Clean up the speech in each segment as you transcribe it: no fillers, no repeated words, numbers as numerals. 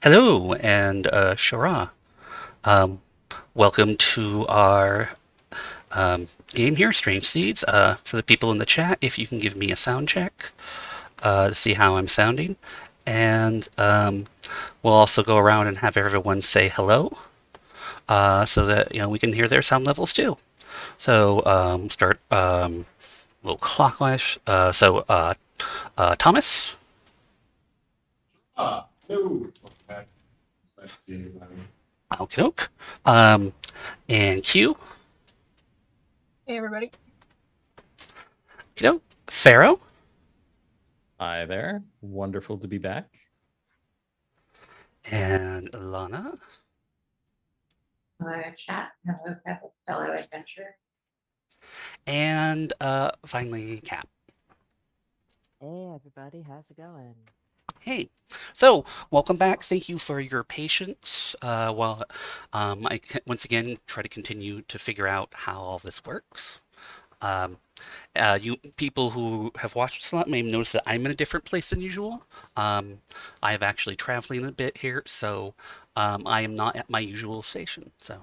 Hello, and Shara. Um, Welcome to our game here, Strange Seeds. For the people in the chat, if you can give me a sound check to see how I'm sounding. And we'll also go around and have everyone say hello so that we can hear their sound levels too. So start a little clockwise. Thomas, No. Okay. Nice to see everybody. Alkinook, um, and Q, Hey, everybody. Pharaoh, Hi there. Wonderful to be back. and Lana. Hello, chat. Hello, fellow adventurer. And finally, Cap. Hey everybody, how's it going? Hey, so welcome back. Thank you for your patience while once again try to continue to figure out how all this works. Um, you people who have watched this a lot may notice that I'm in a different place than usual. I have actually traveling a bit here, so I am not at my usual station. So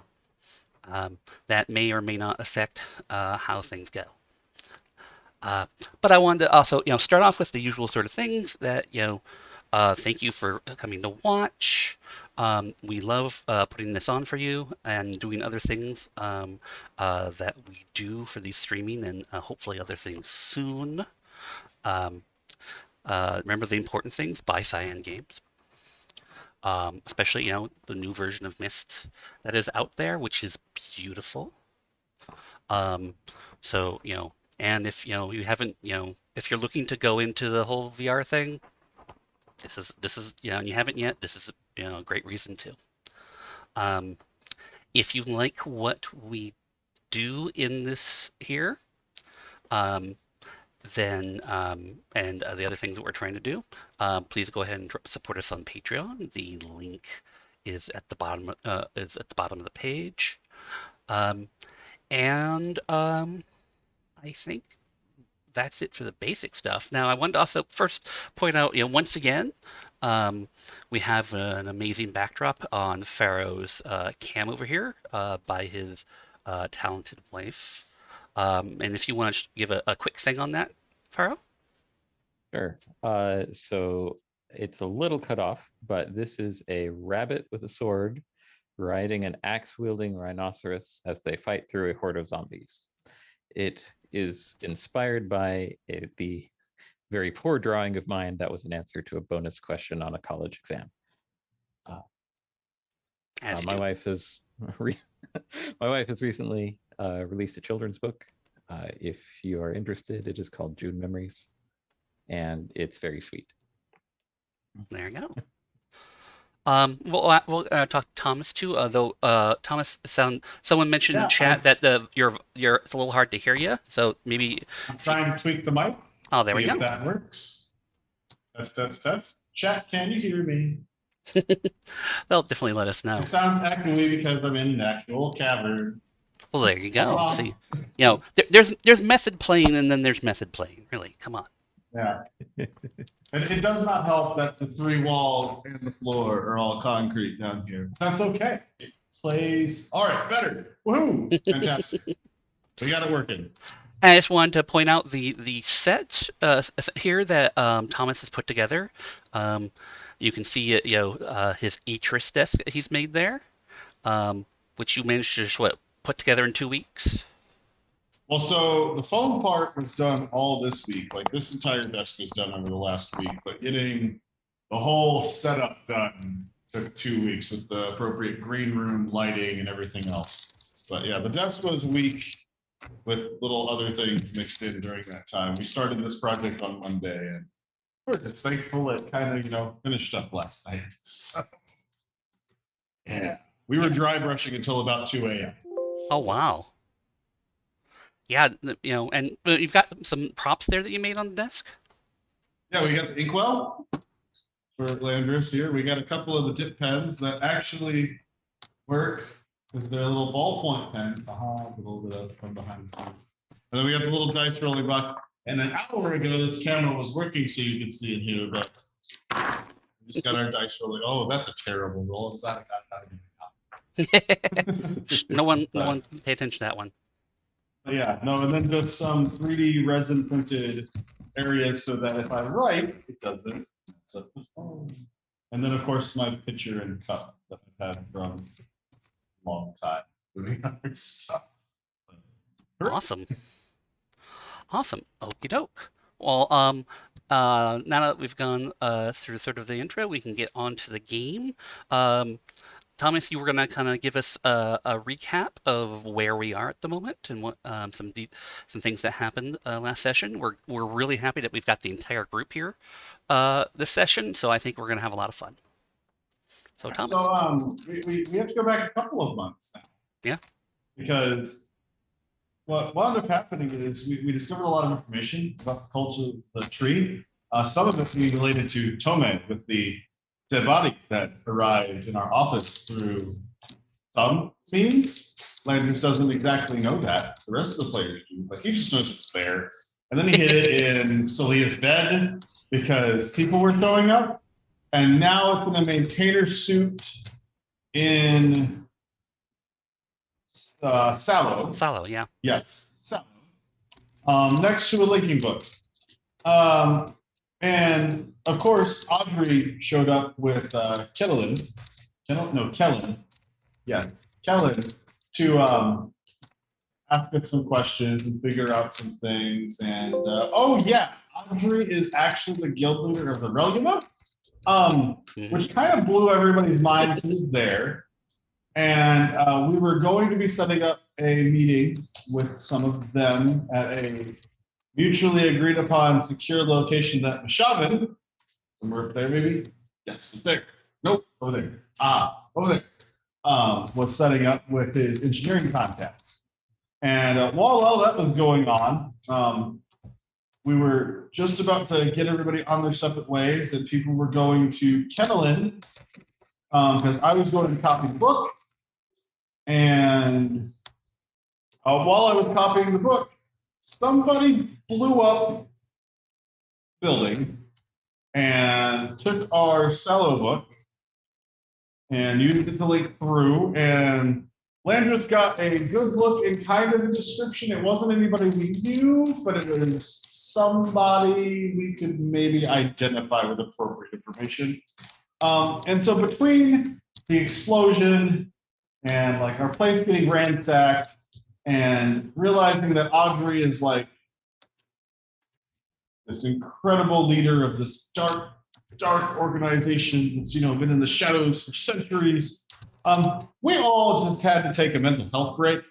that may or may not affect how things go. Uh, but I wanted to also, start off with the usual sort of things that, thank you for coming to watch. We love putting this on for you and doing other things that we do for these streaming and hopefully other things soon. Um, Remember the important things, buy Cyan games. Especially, the new version of Myst that is out there, which is beautiful. Um, so, and if you haven't, if you're looking to go into the whole VR thing, this is and you haven't yet, this is a great reason to. Um, if you like what we do in this here, um, then and the other things that we're trying to do, please go ahead and support us on Patreon. The link is at the bottom of the page. Um, and I think that's it for the basic stuff. Now, I wanted to also first point out, once again, we have an amazing backdrop on Pharaoh's cam over here by his talented wife. And if you want to give a quick thing on that, Pharaoh? Sure. So it's a little cut off, but this is a rabbit with a sword riding an axe-wielding rhinoceros as they fight through a horde of zombies. It is inspired by the very poor drawing of mine that was an answer to a bonus question on a college exam. As you My do. wife has my wife has recently released a children's book. If you are interested, it is called June Memories, and it's very sweet. There you go. We'll talk to Thomas too. Though Thomas, someone mentioned in Yeah, the chat that you're it's a little hard to hear you. So maybe I'm trying to tweak the mic. oh, there we See go. if that works. Test, test, test. Chat, can you hear me? They'll definitely let us know. It sounds echoey because I'm in an actual cavern. Well, there you Come go. on. See, there's method playing and then there's method playing. Really, come on. Yeah. And it does not help that the three walls and the floor are all concrete down here. That's okay. It plays. All right, better. Woohoo! Fantastic. We got it working. I just wanted to point out the set here that Thomas has put together. You can see his Etris desk that he's made there, which you managed to just put together in 2 weeks. Well, so the phone part was done all this week. Like this entire desk was done over the last week, but getting the whole setup done took 2 weeks with the appropriate green room lighting and everything else. But yeah, the desk was a week with little other things mixed in during that time. We started this project on Monday and we're just thankful it kind of, finished up last night. So, yeah, we were dry brushing until about 2 a.m. Oh wow. Yeah, and you've got some props there that you made on the desk. Yeah, we got the inkwell for Landris here. We got a couple of the dip pens that actually work with their little ballpoint pens. A little bit of from behind the scenes. And then we got the little dice rolling box. And an hour ago, this camera was working so you could see it here, but We just got our dice rolling. Oh, that's a terrible roll. I'm glad I got that. No one pay attention to that one. Yeah, no, and then just some 3D resin printed areas so that if I write, it doesn't. It's up the phone. And then, of course, my pitcher and cup that I've had from a long time doing other stuff. Awesome. Awesome. Okie doke. Well, now that we've gone through sort of the intro, we can get on to the game. Thomas, you were going to kind of give us a recap of where we are at the moment and what some things that happened last session. We're really happy that we've got the entire group here this session, so I think we're going to have a lot of fun. So, Thomas. So we have to go back a couple of months now. Yeah. Because what wound up happening is we discovered a lot of information about the culture of the tree. Some of it being related to Tome with the dead body that arrived in our office through some means. Landers doesn't exactly know that. The rest of the players do, but he just knows it's there. And then he hid it in Celia's bed because people were showing up. And now it's in a maintainer suit in Sallow. Sallow, yeah. Yes, Sallow. Next to a linking book. And of course, Audrey showed up with Kellen. Yeah, Kellen to ask us some questions and figure out some things. And oh yeah, Audrey is actually the guild leader of the Relgima, which kind of blew everybody's minds who's there. And we were going to be setting up a meeting with some of them at a mutually agreed upon secure location that Mashavin, somewhere up there maybe? Yes, there. Nope, over there. Over there. Was setting up with his engineering contacts. And while all that was going on, we were just about to get everybody on their separate ways, and people were going to Kennelin because I was going to copy the book. And while I was copying the book, somebody blew up the building and took our Cello book and used it to link through. And Landris got a good look and kind of a description. It wasn't anybody we knew, but it was somebody we could maybe identify with appropriate information. And so between the explosion and like our place getting ransacked and realizing that Audrey is like this incredible leader of this dark organization that's, been in the shadows for centuries. We all just had to take a mental health break.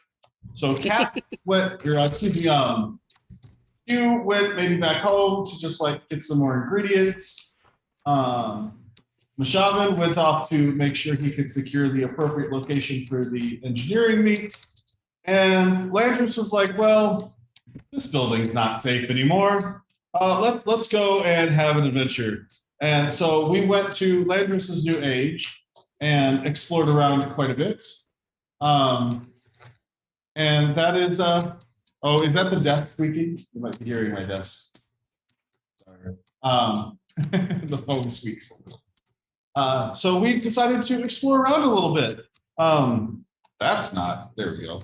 So Kat went, Hugh went maybe back home to just like get some more ingredients. Mashavin went off to make sure he could secure the appropriate location for the engineering meet. And Landris was like, well, this building's not safe anymore. Let's go and have an adventure. And so we went to Landris's new age and explored around quite a bit. And that is, is that the desk squeaking? You might be hearing my desk. Sorry. The phone squeaks a little. So we decided to explore around a little bit. There we go.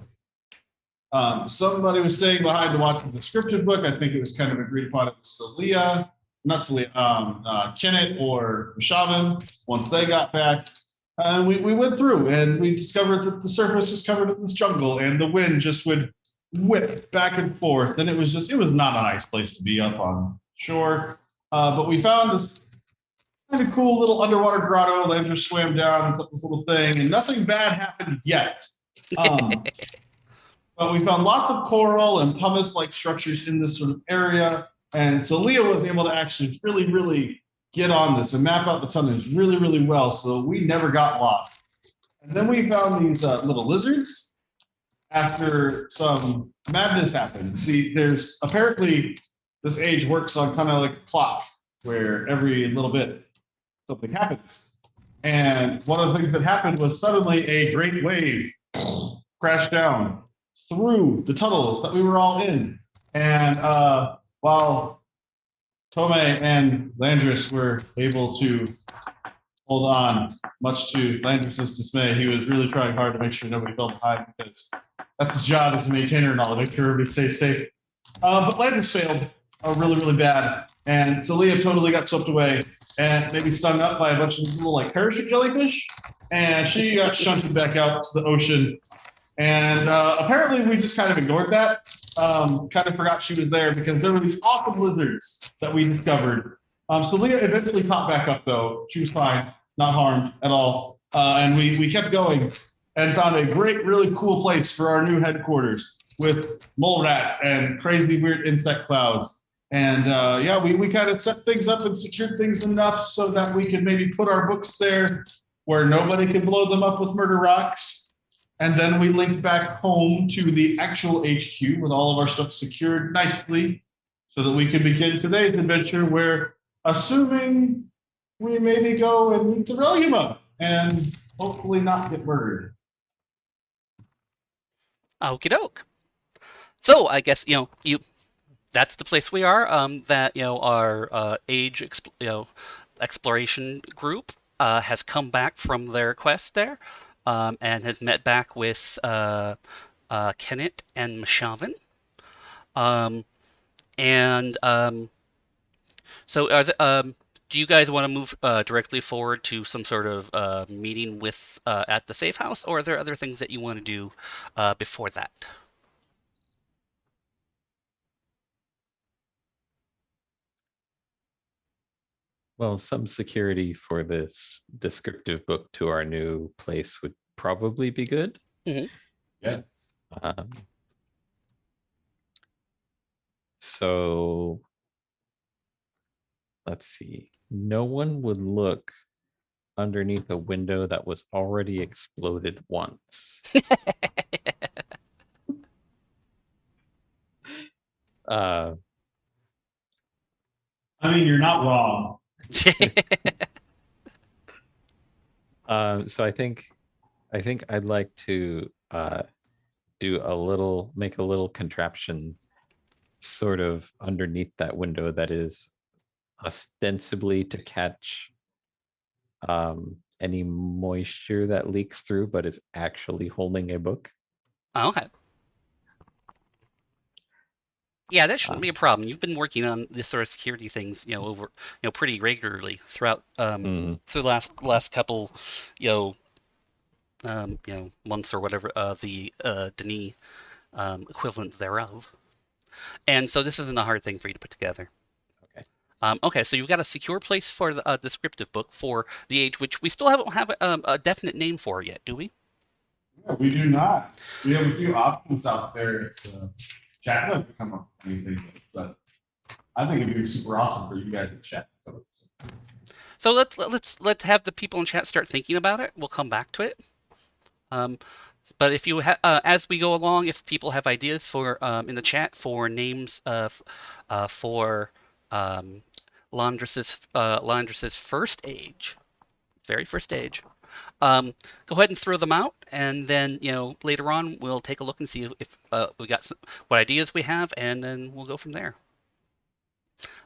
Somebody was staying behind to watch the descriptive book. I think it was kind of agreed upon. It was Kenneth or Mashavin. Once they got back, we went through and we discovered that the surface was covered in this jungle and the wind just would whip back and forth. And it was not a nice place to be up on shore. But we found this kind of cool little underwater grotto. Landers swam down and set this little thing, and nothing bad happened yet. But we found lots of coral and pumice-like structures in this sort of area. And so Leo was able to actually really, really get on this and map out the tunnels really, really well. So we never got lost. And then we found these little lizards after some madness happened. See, there's apparently this age works on kind of like a clock where every little bit something happens. And one of the things that happened was suddenly a great wave crashed down through the tunnels that we were all in. And while Tome and Landris were able to hold on. Much to Landris's dismay, he was really trying hard to make sure nobody fell behind because that's his job as a maintainer and all, to make sure everybody stays safe. But Landris failed really, really bad. And so Leah totally got swept away and maybe stung up by a bunch of little like parachute jellyfish. And she got shunted back out to the ocean. And apparently we just kind of ignored that. Kind of forgot she was there because there were these awesome lizards that we discovered. So Leah eventually popped back up though. She was fine, not harmed at all. And we kept going and found a great, really cool place for our new headquarters with mole rats and crazy weird insect clouds. And yeah, we kind of set things up and secured things enough so that we could maybe put our books there where nobody could blow them up with murder rocks. And then we linked back home to the actual HQ with all of our stuff secured nicely so that we could begin today's adventure where, assuming we maybe go and meet the Reluma and hopefully not get murdered. Okie doke. So I guess that's the place we are. That our age exploration group has come back from their quest there, and has met back with Kenneth and Mashavin. So do you guys want to move directly forward to some sort of meeting with at the safe house, or are there other things that you want to do before that? Well, some security for this descriptive book to our new place would probably be good. Mm-hmm. Yes. So let's see. No one would look underneath a window that was already exploded once. I mean, you're not wrong. So I think I'd like to make a little contraption sort of underneath that window that is ostensibly to catch any moisture that leaks through, but is actually holding a book. Okay. Yeah, that shouldn't be a problem. You've been working on this sort of security things, over, pretty regularly throughout through the last couple, months or whatever, the Denis equivalent thereof. And so this isn't a hard thing for you to put together. Okay. Okay, so you've got a secure place for the descriptive book for the age, which we still don't have a definite name for yet, do we? Yeah, we do not. We have a few options out there. It's chat to come up with anything, but I think it'd be super awesome for you guys to chat. So let's have the people in chat start thinking about it. We'll come back to it. But if you as we go along, if people have ideas for in the chat for names for Landris's first age, very first age, go ahead and throw them out, and then later on we'll take a look and see if we got what ideas we have, and then we'll go from there.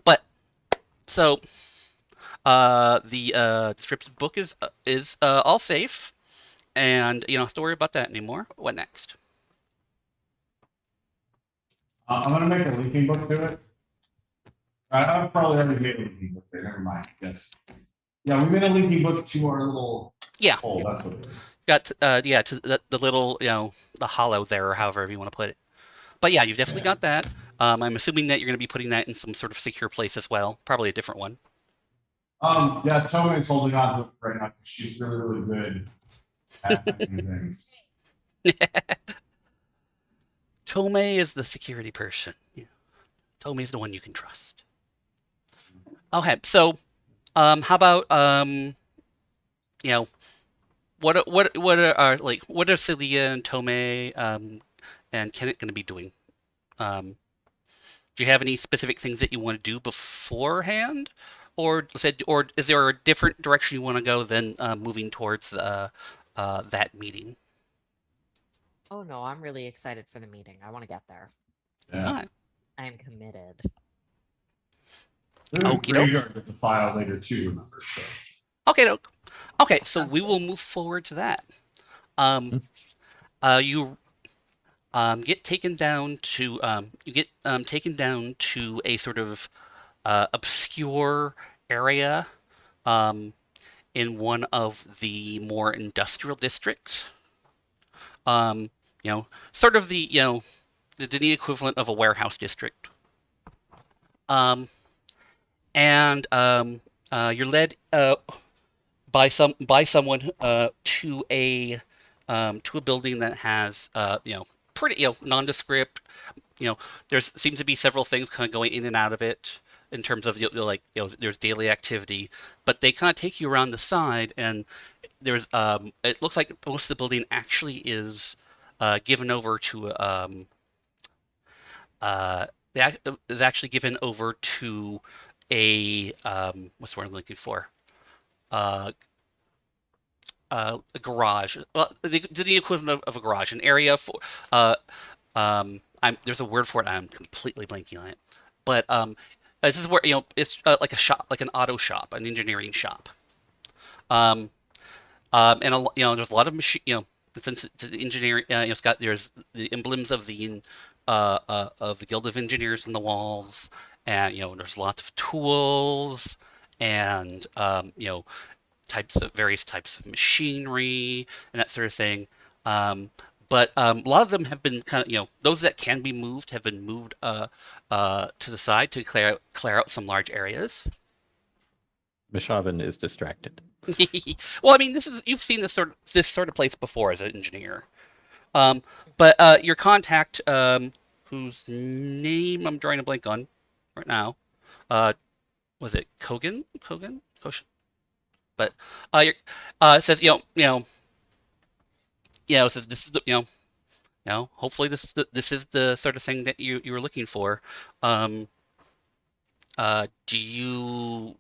But so the descriptive book is all safe, and you don't have to worry about that anymore. What next? I'm gonna make a linking book to it. I've probably already made a linking book there. Never mind. Yes. Yeah, we made a linking book to our little hole. That's what it is. Got to the little the hollow there, or however you want to put it. But yeah, you've definitely got that. I'm assuming that you're going to be putting that in some sort of secure place as well, probably a different one. Yeah, Tome is holding on to it right now because she's really, really good at making things. Tome is the security person. Yeah. Tome is the one you can trust. Okay, so how about what are Celia and Tome and Kenneth going to be doing? Do you have any specific things that you want to do beforehand, or is there a different direction you want to go than moving towards that meeting? Oh no, I'm really excited for the meeting. I want to get there. Yeah. All right. I am committed. There's a graveyard with the file later too, remember? So. Okay, doke. Okay, so we will move forward to that. Um, you get taken down to taken down to a sort of obscure area um, in one of the more industrial districts. You know, sort of the equivalent of a warehouse district. Um, and you're led by someone to a building that has pretty nondescript. There seems to be several things kind of going in and out of it in terms of there's daily activity, but they kind of take you around the side, and there's it looks like most of the building actually is given over to uh, is actually given over to a what's the word I'm looking for? Uh, a garage. Well, the equivalent of a garage, an area for. There's a word for it. I'm completely blanking on it, but this is where it's like a shop, like an auto shop, an engineering shop. Um, and there's a lot of machine, since it's an engineering, there's the emblems of the Guild of Engineers in the walls, and there's lots of tools and various types of machinery and that sort of thing. Um, but a lot of them have been kind of, those that can be moved have been moved to the side to clear out some large areas. Mishaven is distracted. Well, I mean, you've seen this sort of place before as an engineer. Um, but your contact, whose name I'm drawing a blank on right now, uh, was it Kogan? Kogan? Koshin? But it says says this is the hopefully this is the sort of thing that you were looking for. Um, do you?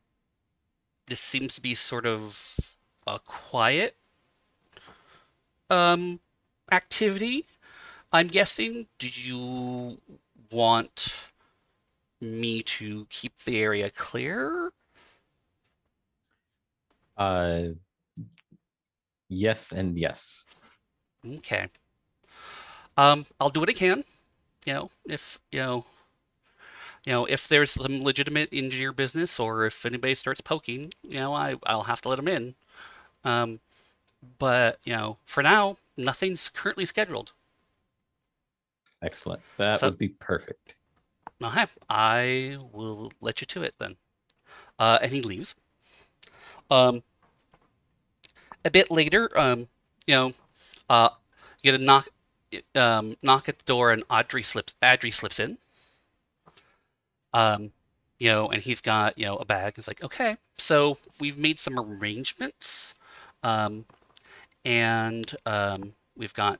This seems to be sort of a quiet um activity. I'm guessing. Did you want me to keep the area clear? Uh, yes and yes. Okay. I'll do what I can. If if there's some legitimate engineer business, or if anybody starts poking, I'll have to let them in. Um, but for now, nothing's currently scheduled. Excellent. That So, would be perfect. okay, I will let you to it then. And he leaves. Um, a bit later, you know, uh, you get a knock at the door, and Audrey slips in. Um, and he's got a bag. It's like, okay, so we've made some arrangements, um, and we've got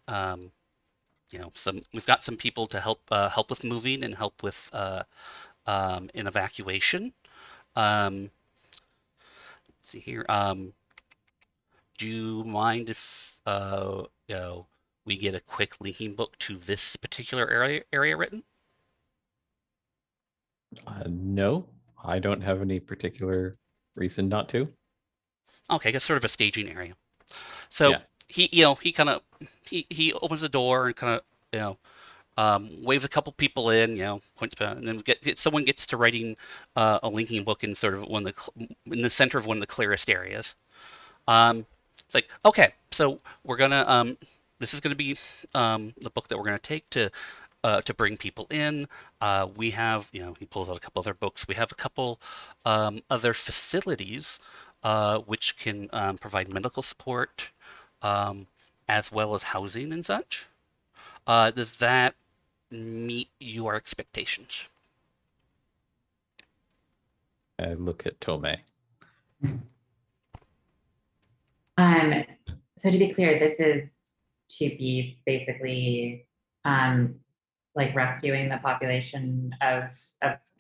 we've got some people to help with moving and help with an evacuation. Let's see here. Do you mind if we get a quick linking book to this particular area written? No, I don't have any particular reason not to. Okay, I guess sort of a staging area. So Yeah. he kind of he opens the door and kind of waves a couple people in, points, and then someone gets to writing a linking book in sort of in the center of one of the clearest areas. It's like, okay, so we're gonna this is gonna be the book that we're gonna take to bring people in. We have, he pulls out a couple other books. We have a couple other facilities which can provide medical support um, as well as housing and such. Does that meet your expectations? I look at Tome. So to be clear, this is to be basically like rescuing the population of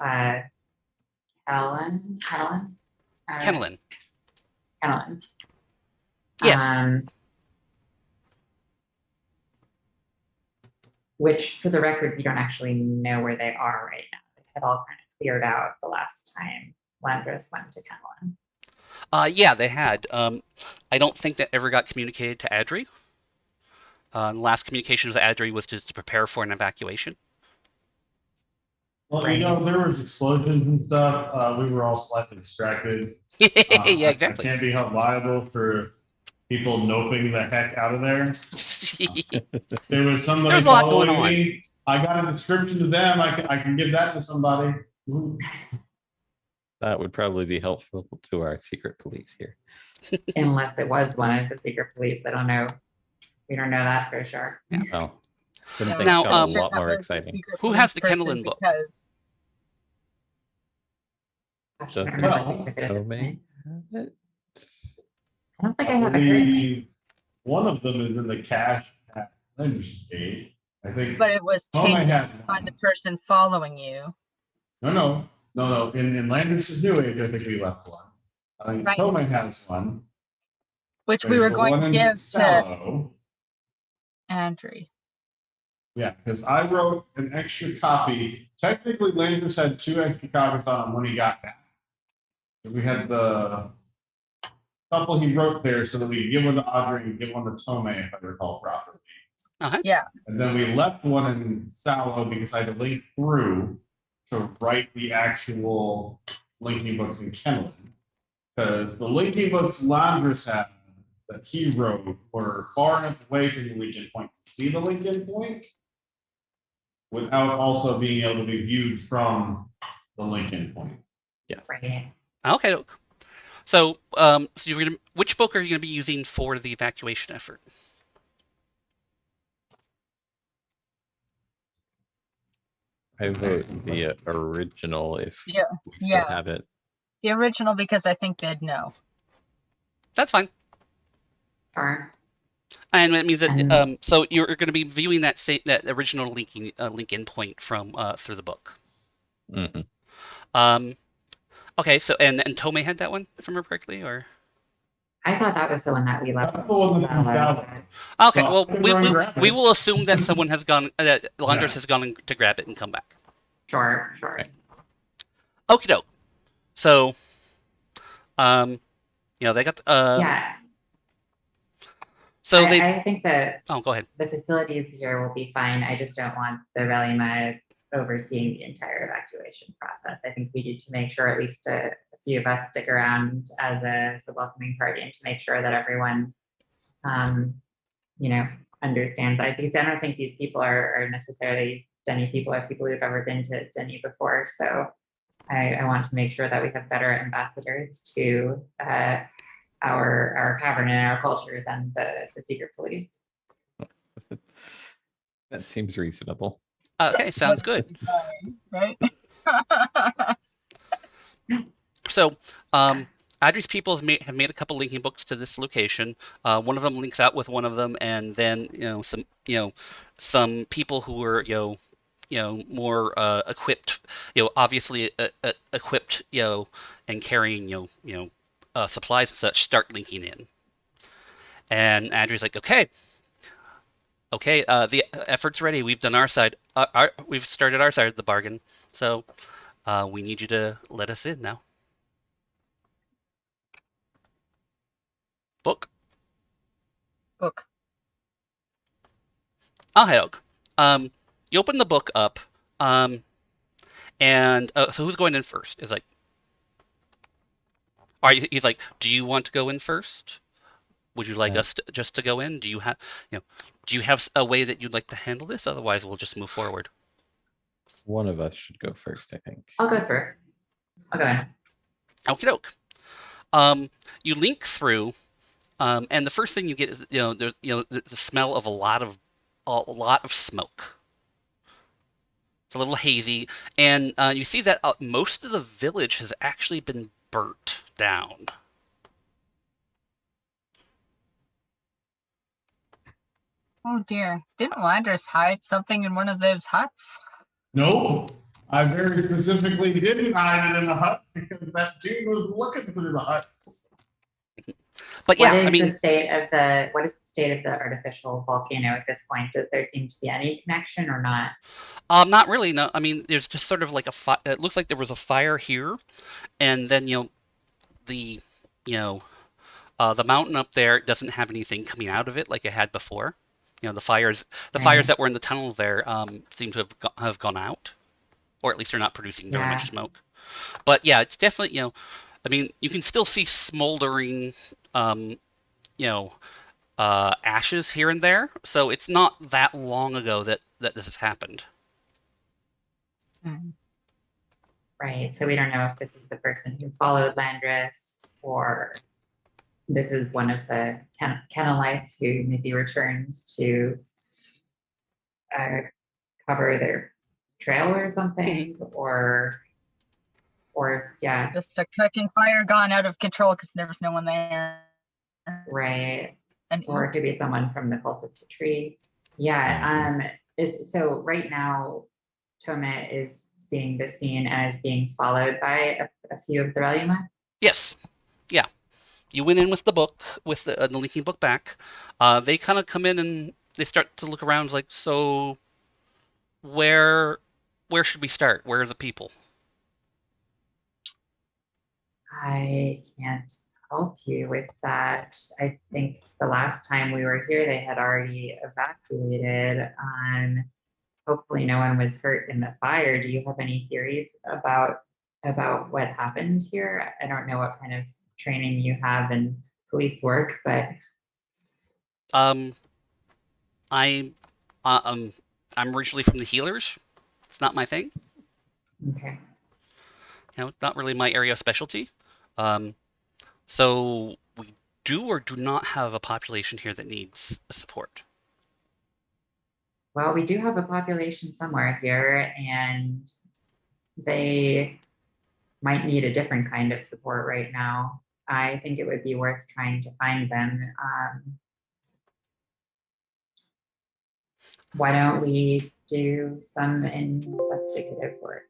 Kellen. Kenilyn. Kellen. Yes. Which, for the record, we don't actually know where they are right now. It had all kind of cleared out the last time Landris went to Kellen. Yeah, they had. I don't think that ever got communicated to Adri. The last communication with Adri was just to prepare for an evacuation. Well, Right. there was explosions and stuff. We were all slightly distracted. Yeah, I exactly. can't be held liable for people noping the heck out of there. There was somebody There's a lot going following on. me. I got a description to them. I can give that to somebody. That would probably be helpful to our secret police here. Unless it was one of the secret police. I don't know. We don't know that for sure. Well, then Yeah, things Now, got a I'm sure lot that more was the exciting. secret Who police has the person Kennelan book? Because Gosh, I Does don't remember if Well, we took it at this Tomei point. have it? I don't think I I have it currently. believe one of them is in the cache at Lynch stage. I think but it was Tomei taken had by one. the person following you. No. In Landis's New Age, I think we left one. I think Right. Tomei has one. Which we There's were the going one to in give to Sallow. Andrew. Yeah, because I wrote an extra copy. Technically, Landis had 2 extra copies on him when he got back. We had the couple he wrote there so that we give one to Audrey and give one to Tomei, if I recall properly. Uh-huh. Yeah, And then we left one in Sallow because I had to link through to write the actual linking books in Kennelan. Because the linking books Landris had that he wrote were far enough away from the Lincoln point to see the Lincoln point without also being able to be viewed from the Lincoln point. Yes. Right. Okay. So, so you're gonna. Which book are you gonna be using for the evacuation effort? I vote the original if Yeah, we still yeah. have it. The original, because I think they'd know. That's fine. Sure. And it means that And- so you're going to be viewing that original link-in point from through the book. hmm Okay, so and Tomei had that one, if I remember correctly, or I thought that was the one that we left. That's the one that's in Sallow. okay. So Well, I can go and grab we it. will assume that someone has gone that Landers Yeah. has gone to grab it and come back. Sure. Okie doke. So, they got Yeah. So they. I think that Oh, go ahead. the facilities here will be fine. I just don't want the Relima overseeing the entire evacuation process. I think we need to make sure at least a few of us stick around as a welcoming party and to make sure that everyone, understands. Because I don't think these people are necessarily Denny people or people who've ever been to Denny before. So I want to make sure that we have better ambassadors to our cavern and our culture than the secret police. That seems reasonable. Okay, sounds good. Right? So, Adri's people have made a couple linking books to this location. One of them links out with one of them, and then some people who were more equipped, obviously equipped, and carrying supplies and such start linking in. And Adri's like, okay, the effort's ready. We've done our side. We've started our side of the bargain. So we need you to let us in now. Book. Ahok. You open the book up, and so who's going in first? Is like, he's like, do you want to go in first? Would you like us just to go in? Do you have a way that you'd like to handle this? Otherwise, we'll just move forward. One of us should go first, I think. I'll go through. I'll go in. Okie doke. You link through, and the first thing you get is the smell of a lot of smoke. It's a little hazy, and you see that most of the village has actually been burnt down. Oh dear. Didn't Landris hide something in one of those huts? Nope. I very specifically didn't hide it in the hut because that dude was looking through the huts. But yeah, What is the state of the artificial volcano at this point? Does there seem to be any connection or not? Not really. No, I mean, there's just sort of like it looks like there was a fire here, and then the the mountain up there doesn't have anything coming out of it like it had before. The fires Right. that were in the tunnel there seem to have gone out, or at least they're not producing very much Yeah. smoke. But yeah, it's definitely I mean, you can still see smoldering, you know, ashes here and there. So it's not that long ago that this has happened. Right. So we don't know if this is the person who followed Landris, or this is one of the kennelites who maybe returns to cover their trail or something, or yeah, Just a cooking fire gone out of control because there's no one there. right. And Or it could oops. be someone from the cult of the tree. Yeah. So right now, Tome is seeing the scene as being followed by a few of the Relima. Yes, yeah. You went in with the book, with the linking book back. They kind of come in and they start to look around, like, so where should we start? Where are the people? I can't help you with that. I think the last time we were here, they had already evacuated. Hopefully no one was hurt in the fire. Do you have any theories about what happened here? I don't know what kind of training you have in police work, but Um, I, I'm originally from the healers. It's not my thing. okay. It's not really my area of specialty. So we do or do not have a population here that needs support. Well, we do have a population somewhere here, and they might need a different kind of support right now. I think it would be worth trying to find them. Why don't we do some investigative work?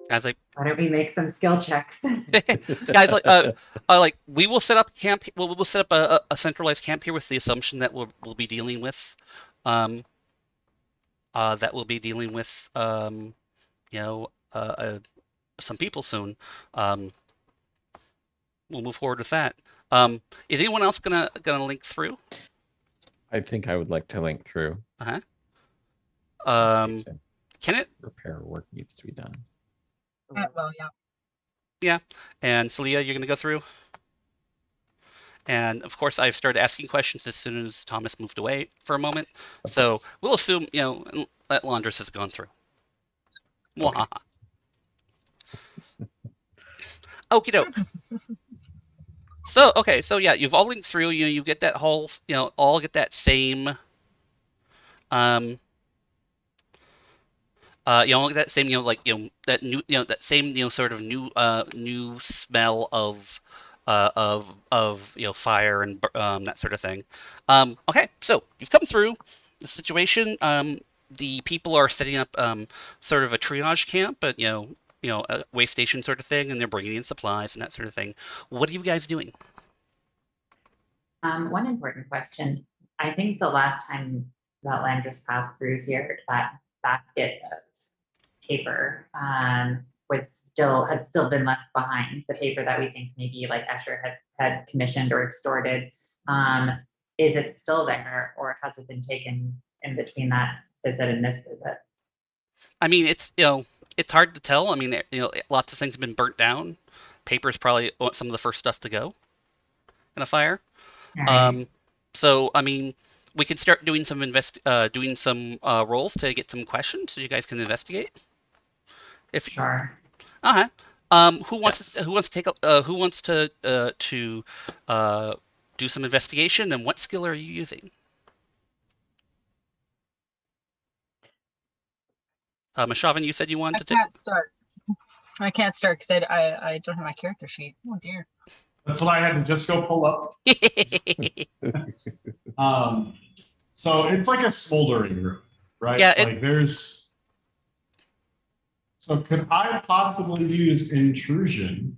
Guys, like, Why don't we make some skill checks? guys, like we will set up camp. We'll set up a centralized camp here with the assumption that we'll be dealing with, um, you know, some people soon. Um, we'll move forward with that. Is anyone else gonna link through? I think I would like to link through. Uh-huh. In case Can it? repair work needs to be done. Well, yeah. Yeah. And Celia, you're gonna go through. And of course, I've started asking questions as soon as Thomas moved away for a moment. Of So course. we'll assume, that Laundress has gone through. Okay. Okie doke. So, okay, so yeah, you've all linked through, you get that whole, all get that same, that same, that new, that same, sort of new smell of fire and that sort of thing. Okay, so you've come through the situation. The people are setting up sort of a triage camp, but a way station sort of thing, and they're bringing in supplies and that sort of thing. What are you guys doing? One important question. I think the last time that Landris passed through here, that basket of paper had still been left behind. The paper that we think maybe like Escher had commissioned or extorted. Is it still there, or has it been taken in between that visit and this visit? I mean, it's hard to tell. I mean, lots of things have been burnt down. Paper is probably some of the first stuff to go in a fire. Right. So I mean, we can start doing some rolls to get some questions, so you guys can investigate. If Sure. uh-huh. Who wants Yes. who wants to do some investigation, and what skill are you using? Mashavan, you said you wanted to I can't start. I can't start because I don't have my character sheet. Oh dear. That's what I had to just go pull up. take. So it's like a smoldering room, right? Yeah, So could I possibly use intrusion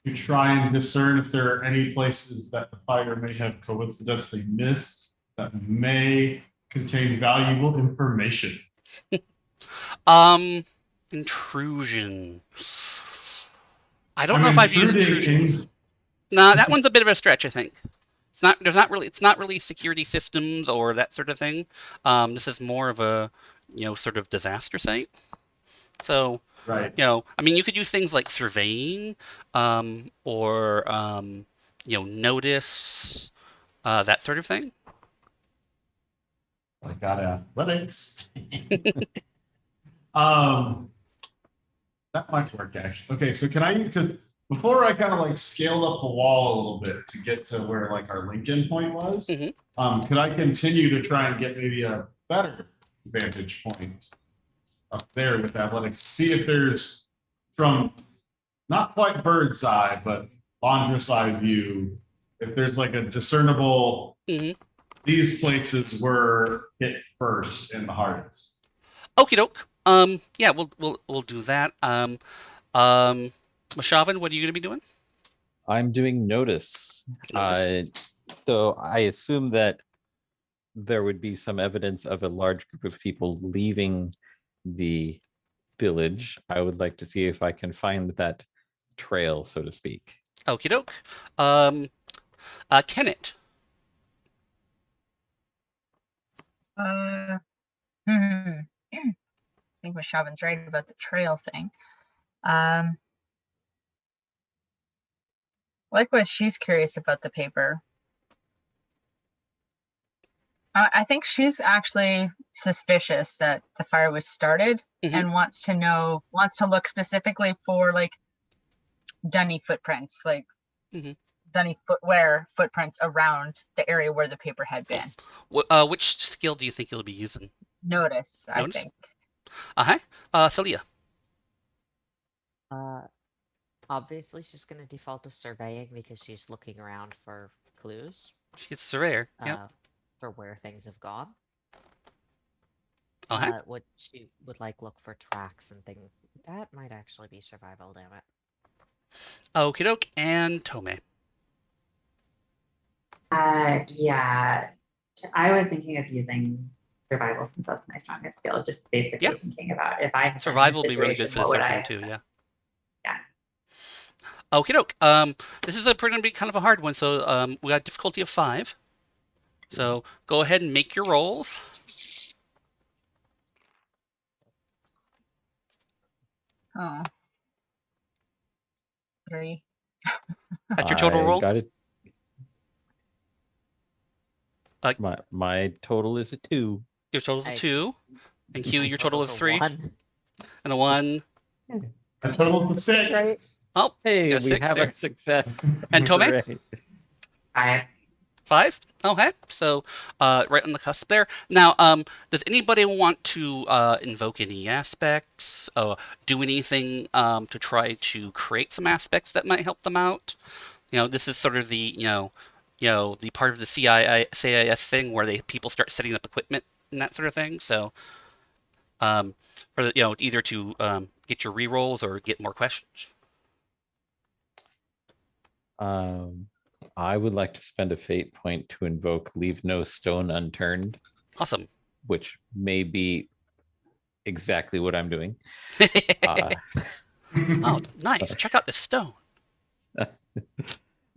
to try and discern if there are any places that the fire may have coincidentally missed that may contain valuable information? Intrusion. I don't I'm know if I've used intruding intrusions. Nah, that one's a bit of a stretch, I think. It's not really security systems or that sort of thing. This is more of a, sort of disaster site. So, Right. I mean, you could use things like surveying, or, notice, that sort of thing. I got athletics. um, that might work actually. Okay, so can I, because before I kind of like scaled up the wall a little bit to get to where like our Lincoln point was, Mhm. could I continue to try and get maybe a better vantage point up there with athletics? See if there's from not quite bird's eye, but Londra's eye view, if there's like a discernible, Mhm. these places were hit first and the hardest. Okie doke. Yeah, we'll do that. Mashavan, what are you going to be doing? I'm doing notice. Notice. So I assume that there would be some evidence of a large group of people leaving the village. I would like to see if I can find that trail, so to speak. Okie doke. Kenneth. I think Mashavan's right about the trail thing. Likewise, she's curious about the paper. I think she's actually suspicious that the fire was started and wants to look specifically for like dunny footprints, like dunny footprints around the area where the paper had been. Which skill do you think you'll be using? Notice, I Notice? think. Celia. Obviously, she's going to default to surveying because she's looking around for clues She's a surveyor. Yeah. for where things have gone. Okay. What she would like look for tracks and things. That might actually be survival, damn it. Okie doke. And Tome. Yeah. I was thinking of using survival since that's my strongest skill. Just basically Yeah. thinking about if I had Survival will be really good for this sort of thing too. Yeah. Yeah. Okie doke. This is going to be kind of a hard one. So we got difficulty of 5. So go ahead and make your rolls. Oh. 3. That's your total roll? Got it. Uh, my total is a 2. Your total is a I- 2. And Hugh, My your total is total's a 3. 1. And a 1. A total of 6. Oh, Hey, you we got 6 have there. a success. And Tome? Hooray. 5. 5? Okay. So right on the cusp there. Now, does anybody want to invoke any aspects? Do anything to try to create some aspects that might help them out? This is sort of the, the part of the CIS thing where people start setting up equipment and that sort of thing. So, for the, either to get your rerolls or get more questions. I would like to spend a fate point to invoke Leave No Stone Unturned, Awesome. which may be exactly what I'm doing. Oh, nice. Check out this stone.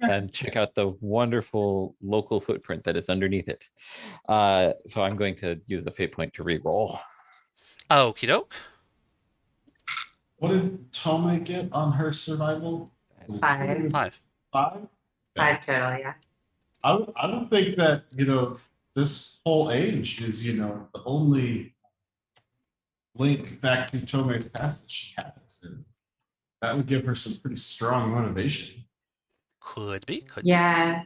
And check out the wonderful local footprint that is underneath it. So I'm going to use the fate point to re-roll. Okie doke. What did Tome get on her survival? 5. 5. 5? 5 total, yeah. I don't think that, this whole age is, the only link back to Tome's past that she has. And that would give her some pretty strong motivation. Could be. Could Yeah.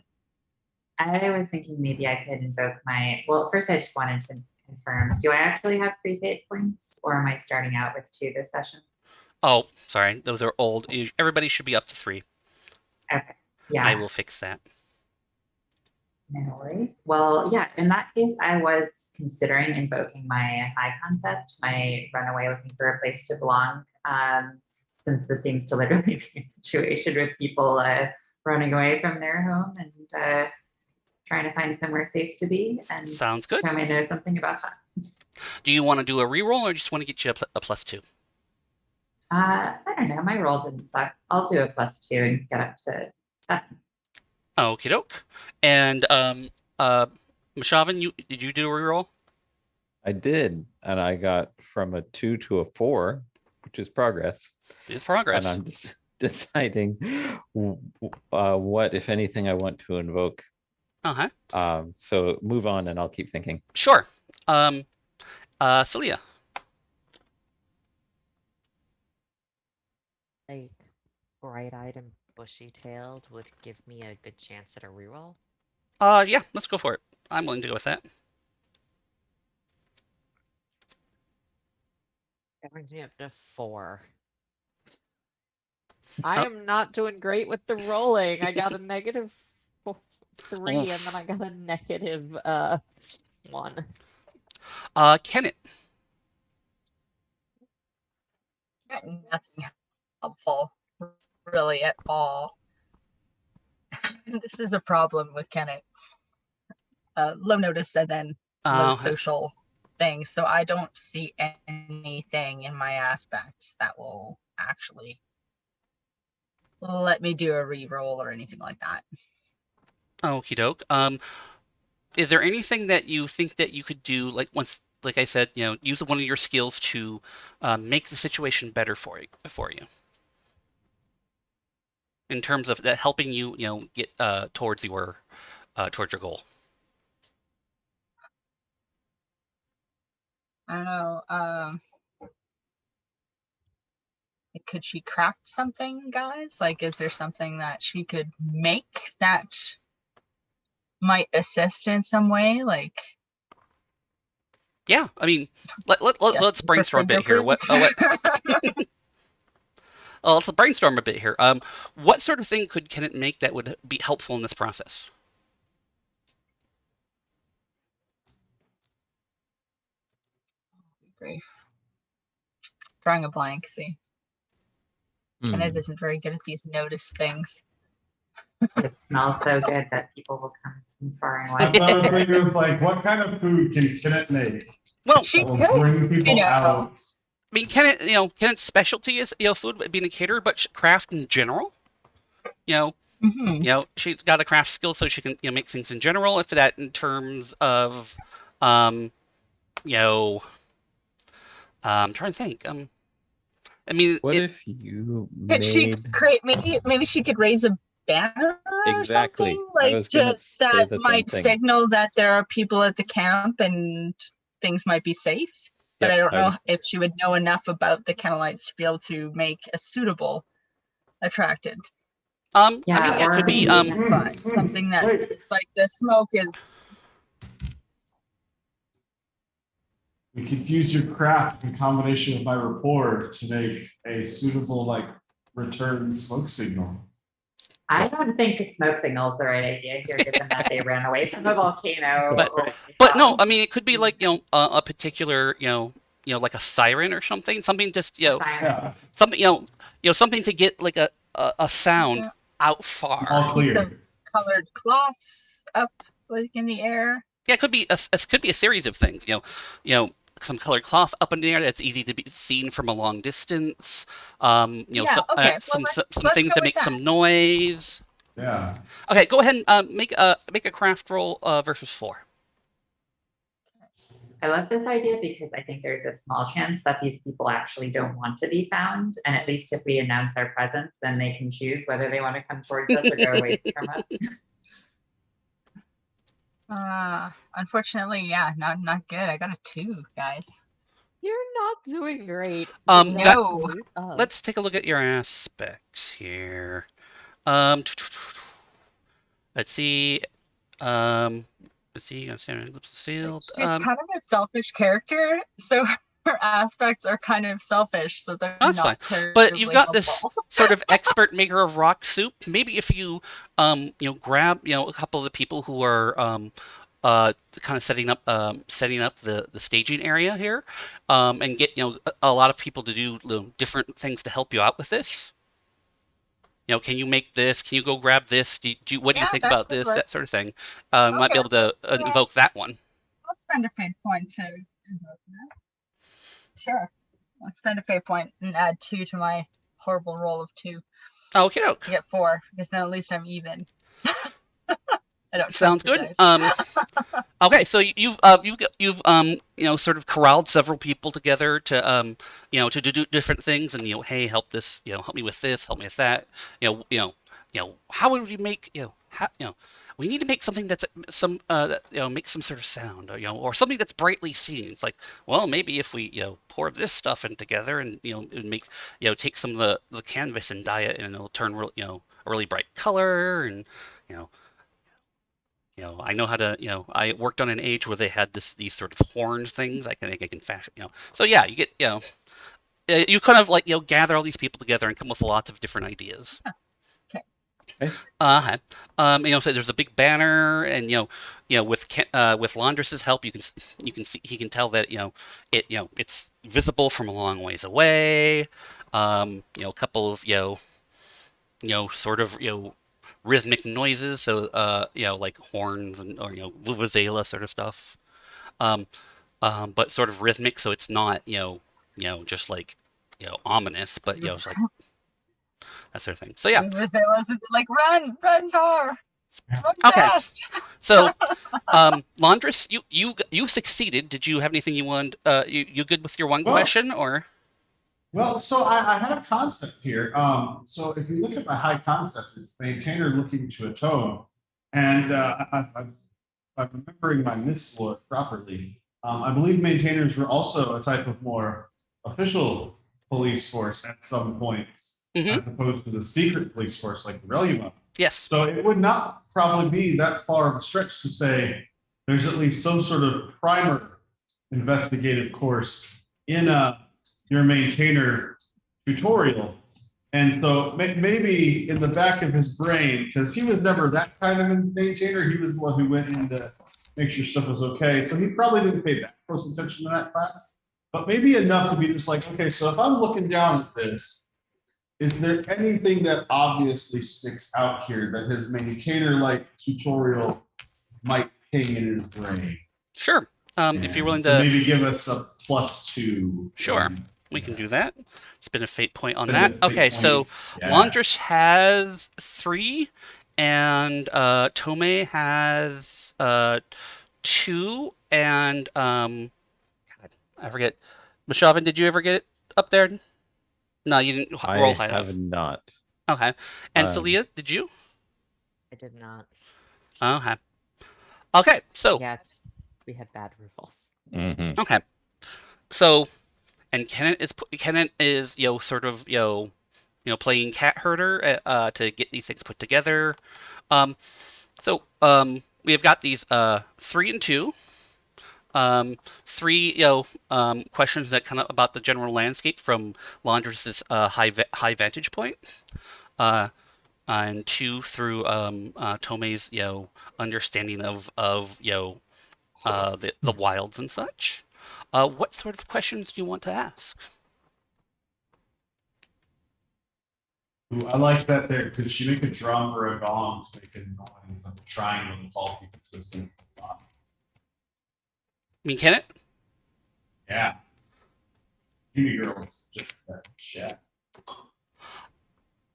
I was thinking maybe I could invoke well, first I just wanted to confirm, do I actually have 3 fate points or am I starting out with 2 this session? Oh, sorry. Those are old. Everybody should be up to 3. Okay. Yeah. I will fix that. No worries. Well, yeah, in that case, I was considering invoking my high concept, my runaway looking for a place to belong, since this seems to literally be a situation with people running away from their home and trying to find somewhere safe to be. And Sounds good. Tommy knows something about that. Do you want to do a reroll or just want to get you a +2? I don't know. My roll didn't suck. I'll do a +2 and get up to 7. Okie doke. And Mashavan, did you do a reroll? I did, and I got from a 2 to a 4, which is progress. It's And progress. I'm just deciding what, if anything, I want to invoke. So move on, and I'll keep thinking. Sure. Celia. Like, bright-eyed and bushy-tailed would give me a good chance at a reroll. Yeah, let's go for it. I'm willing to go with that. That brings me up to 4. I am not doing great with the rolling. I got a negative 3, and then I got a negative 1. Kenneth. Got nothing helpful, really, at all. This is a problem with Kenneth. Low notice and then low social things. So I don't see anything in my aspect that will actually let me do a re-roll or anything like that. Okie doke. Is there anything that you think that you could do, like like I said, use one of your skills to make the situation better for you? In terms of that helping you, get towards your goal. I don't know. Could she craft something, guys? Like, is there something that she could make that might assist in some way? Like, yeah, I mean, let's brainstorm a bit here. Let's brainstorm a bit here. What sort of thing can it make that would be helpful in this process? Grief. Drawing a blank. See, Kenneth isn't very good at these notice things. It smells so good that people will come from far and That's wide. what I was thinking of, like, what kind of food can Kenneth make? Well, she that will bring people out. I mean, Kenneth's specialty is food, being a caterer, but craft in general. She's got a craft skill, so she can make things in general. If that in terms of, I'm trying to think. I mean, what if you could she create maybe she could raise a banner or something like that might signal that there are people at the camp and things might be safe. But I don't know if she would know enough about the Kennelites to be able to make a suitable attractant. I mean, it could be something that it's like the smoke is. We could use your craft in combination with my report to make a suitable, like, return smoke signal. I don't think a smoke signal is the right idea here, given that they ran away from a volcano. But no, I mean, it could be like a particular like a siren or something just something something to get like a sound out far. All clear. Colored cloth up like in the air. Yeah, it could be a series of things. Some colored cloth up in the air that's easy to be seen from a long distance. Some things to make some noise. Yeah. Okay, go ahead and make a craft roll versus 4. I love this idea because I think there's a small chance that these people actually don't want to be found. And at least if we announce our presence, then they can choose whether they want to come towards us or go away from us. Unfortunately, yeah, not good. I got a 2, guys. You're not doing great. No. Let's take a look at your aspects here. Let's see. She's kind of a selfish character, so her aspects are kind of selfish. So they're that's not fine. But you've got this sort of expert maker of rock soup. Maybe if you grab a couple of the people who are kind of setting up the staging area here, and get a lot of people to do different things to help you out with this. Can you make this? Can you go grab this? What do you think about this? That sort of thing. Might be able to invoke that one. I'll spend a fate point to invoke that. Sure. I'll spend a fate point and add 2 to my horrible roll of 2. Okay. Get 4, because then at least I'm even. I don't Sounds trust good. the Okay, so you've sort of corralled several people together to to do different things, and hey, help this, help me with this, help me with that. How would we make we need to make something that's some that makes some sort of sound, or something that's brightly seen. It's like, well, maybe if we pour this stuff in together and and make take some of the canvas and dye it, and it'll turn real a really bright color, and you know I know how to, I worked on an age where they had these sort of horn things. I can fashion, So yeah, you get, you kind of like, gather all these people together and come up with lots of different ideas. Okay. Okay. So there's a big banner, and with Laundress's help, you can see he can tell that it's visible from a long ways away. A couple of sort of rhythmic noises, so like horns and or vuvuzela sort of stuff, um, but sort of rhythmic, so it's not just like ominous, but it's like that sort of thing. So yeah, like run far, run okay. fast. So, Laundress, you succeeded. Did you have anything you wanted? You good with your one question or? Well, so I had a concept here. So if you look at my high concept, it's maintainer looking to atone. And I'm remembering my Myst lore properly. I believe maintainers were also a type of more official police force at some points, as opposed to the secret police force like the Reluma. Yes. So it would not probably be that far of a stretch to say there's at least some sort of primer investigative course in your maintainer tutorial. And so maybe in the back of his brain, because he was never that kind of a maintainer, he was the one who went in to make sure stuff was okay. So he probably didn't pay that close attention to that class, but maybe enough to be just like, okay, so if I'm looking down at this, is there anything that obviously sticks out here that his maintainer-like tutorial might ping in his brain? Sure. If you're willing so to maybe give us a +2. Sure. We can do that. Spend a fate point on that. Okay, so Laundress has 3, and Tome has 2, and God, I forget. Mashavan, did you ever get it up there? No, you didn't roll high enough. I have not. Okay. And Celia, did you? I did not. Okay. Okay, so. Yeah, we had bad rolls. Okay. So, and Kenan is sort of playing cat herder to get these things put together. So we have got these 3 and 2. 3 questions that kind of about the general landscape from Laundress's high vantage point. And 2 through Tome's understanding of the wilds and such. What sort of questions do you want to ask? Ooh, I like that there. Could she make a drum or a gong to make a noise like a triangle to call people to a single spot? I mean, can it? Yeah. Beauty girl is just that shit.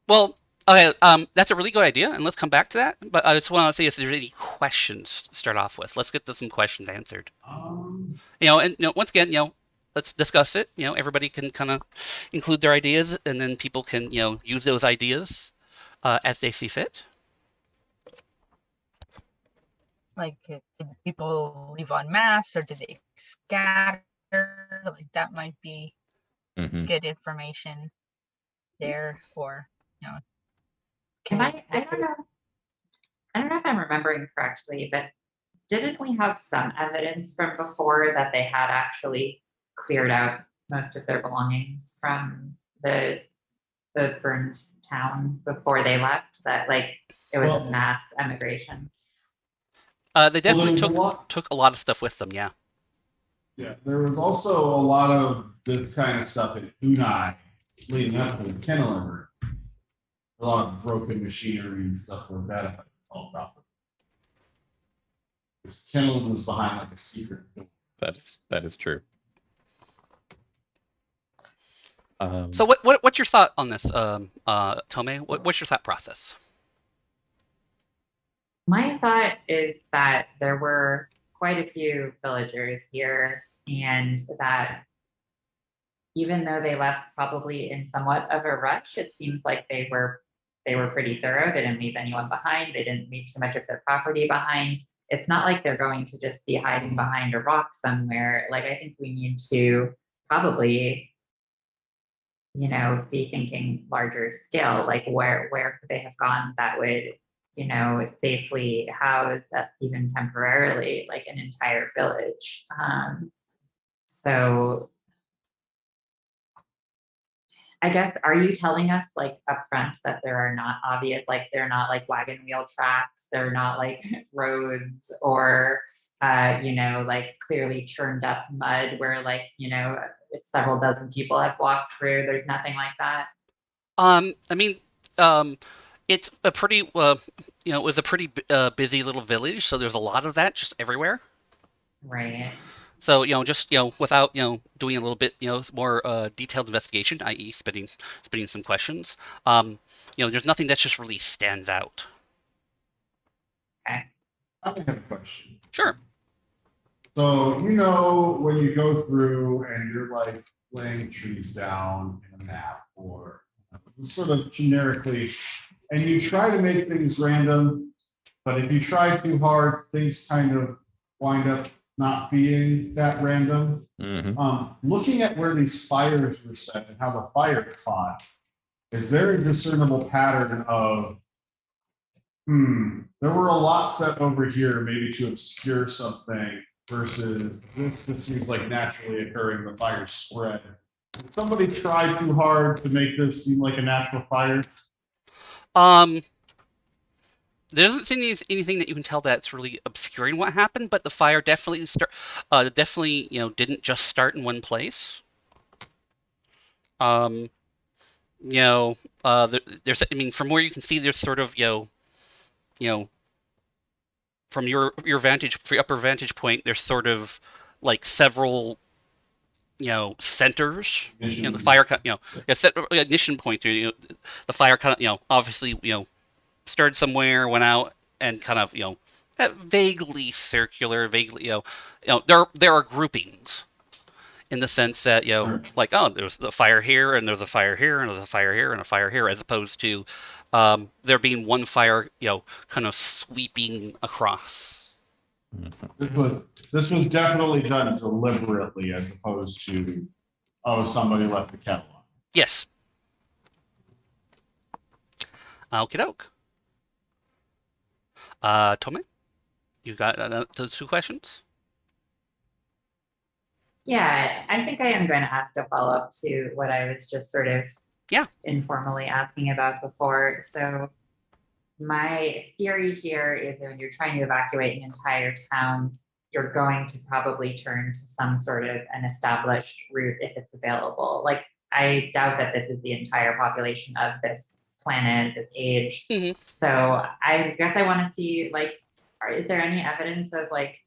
Well, okay, that's a really good idea, and let's come back to that. But I just want to see if there's any questions to start off with. Let's get some questions answered. And once again, let's discuss it. Everybody can kind of include their ideas, and then people can, use those ideas as they see fit. Like, did people leave en masse, or did they scatter? Like, that might be good information there, or I don't know if I'm remembering correctly, but didn't we have some evidence from before that they had actually cleared out most of their belongings from the burned town before they left? That like it was a mass emigration. They definitely took a lot of stuff with them. Yeah. Yeah, there was also a lot of this kind of stuff in Unai leading up to the Kenneler. A lot of broken machinery and stuff like that, if I recall properly. Kenneler was behind like a secret door. That is true. So what's your thought on this, Tome? What's your thought process? My thought is that there were quite a few villagers here, and that even though they left probably in somewhat of a rush, it seems like they were pretty thorough. They didn't leave anyone behind. They didn't leave too much of their property behind. It's not like they're going to just be hiding behind a rock somewhere. Like, I think we need to probably, be thinking larger scale. Like, where could they have gone that would, safely house, even temporarily, like an entire village. So I guess, are you telling us like upfront that there are not obvious, like they're not like wagon wheel tracks, they're not like roads, or like clearly churned up mud where like, several dozen people have walked through? There's nothing like that. I mean, it's a pretty, it was a pretty busy little village, so there's a lot of that just everywhere. Right. So, just, without, doing a little bit, more detailed investigation, i.e. spitting some questions, there's nothing that just really stands out. Okay. I have a question. Sure. So, when you go through and you're like laying trees down in a map or sort of generically, and you try to make things random, but if you try too hard, things kind of wind up not being that random. Looking at where these fires were set and how the fire caught, is there a discernible pattern of, there were a lot set over here, maybe to obscure something, versus this that seems like naturally occurring, the fire spread? Did somebody try too hard to make this seem like a natural fire? There doesn't seem anything that you can tell that's really obscuring what happened, but the fire definitely didn't just start in one place. There's, I mean, from where you can see, there's sort of, from your upper vantage point, there's sort of like several, centers. The fire, ignition point. The fire kind of, obviously, started somewhere, went out, and kind of, vaguely circular, vaguely, there are groupings in the sense that, like, oh, there's a fire here, and there's a fire here, and there's a fire here, and a fire here, as opposed to there being one fire, kind of sweeping across. This was definitely done deliberately, as opposed to, oh, somebody left the kettle on. Yes. Okie doke. Tome, you got those two questions? Yeah, I think I am going to ask a follow-up to what I was just sort of informally asking about before. So my theory here is that when you're trying to evacuate an entire town, you're going to probably turn to some sort of an established route if it's available. Like, I doubt that this is the entire population of this planet, this age. So I guess I want to see, like, is there any evidence of like,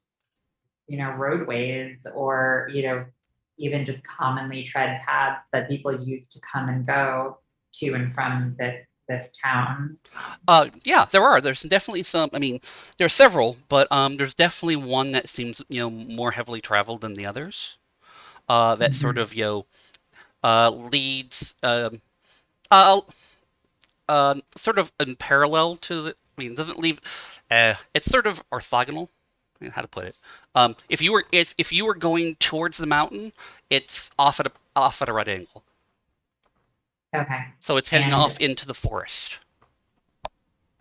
roadways or, even just commonly tread paths that people use to come and go to and from this town? Yeah, there are. There's definitely some. I mean, there are several, but there's definitely one that seems, more heavily traveled than the others. That sort of, leads, sort of in parallel to the. I mean, it doesn't leave. It's sort of orthogonal. I mean, how to put it? If you were going towards the mountain, it's off at a right angle. Okay. So it's heading off into the forest.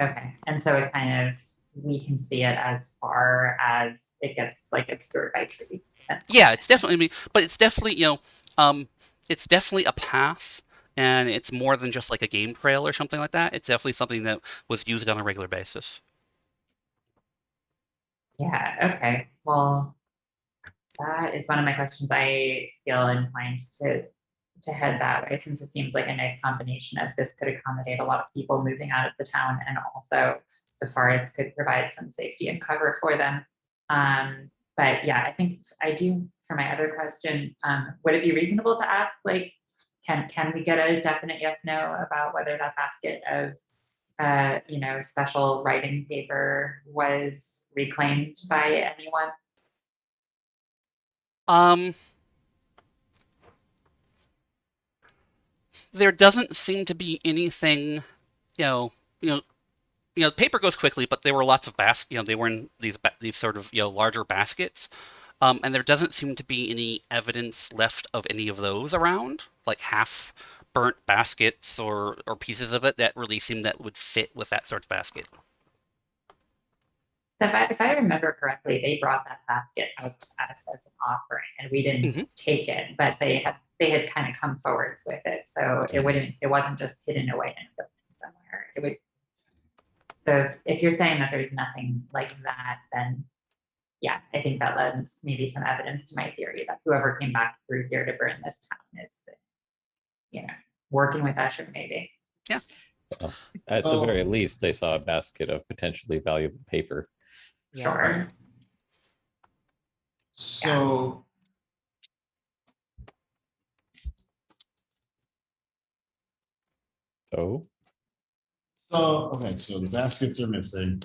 Okay, and so it kind of, we can see it as far as it gets like obscured by trees. Yeah, it's definitely. I mean, but it's definitely, it's definitely a path, and it's more than just like a game trail or something like that. It's definitely something that was used on a regular basis. Yeah, okay. Well, that is one of my questions. I feel inclined to head that way, since it seems like a nice combination of this could accommodate a lot of people moving out of the town, and also the forest could provide some safety and cover for them. But yeah, I think I do, for my other question, would it be reasonable to ask, like, can we get a definite yes, no about whether that basket of special writing paper was reclaimed by anyone? There doesn't seem to be anything, you know, you know, paper goes quickly, but there were lots of they were in these sort of, larger baskets. And there doesn't seem to be any evidence left of any of those around, like half burnt baskets or pieces of it that really seem that would fit with that sort of basket. So if I remember correctly, they brought that basket out to us as an offering, and we didn't take it, but they had kind of come forwards with it, so it wasn't just hidden away in a building somewhere. It would. So if you're saying that there's nothing like that, then yeah, I think that lends maybe some evidence to my theory that whoever came back through here to burn this town is, working with Usher, maybe. Yeah. Well, at the very least, they saw a basket of potentially valuable paper. Sure. So. So Okay, so the baskets are missing.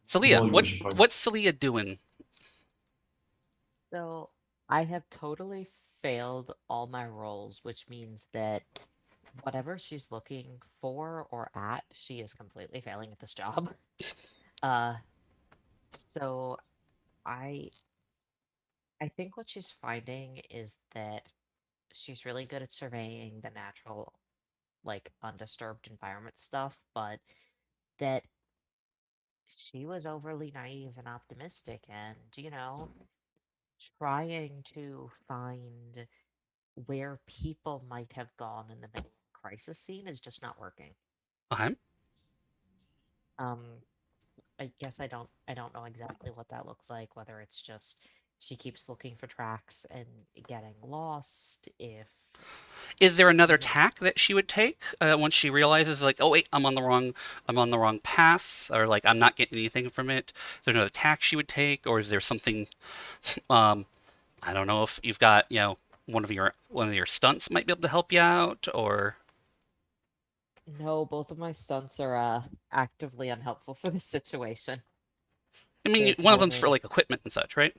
Celia, Well, what's Celia doing? So I have totally failed all my rolls, which means that whatever she's looking for or at, she is completely failing at this job. So I think what she's finding is that she's really good at surveying the natural, like undisturbed environment stuff, but that she was overly naive and optimistic and, trying to find where people might have gone in the middle of a crisis scene is just not working. Okay. I guess I don't know exactly what that looks like, whether it's just she keeps looking for tracks and getting lost. Is there another tack that she would take once she realizes, like, oh wait, I'm on the wrong path, or like I'm not getting anything from it? Is there another tack she would take, or is there something? I don't know if you've got, one of your stunts might be able to help you out, or. No, both of my stunts are actively unhelpful for this situation. I mean, one of them's for like equipment and such, right?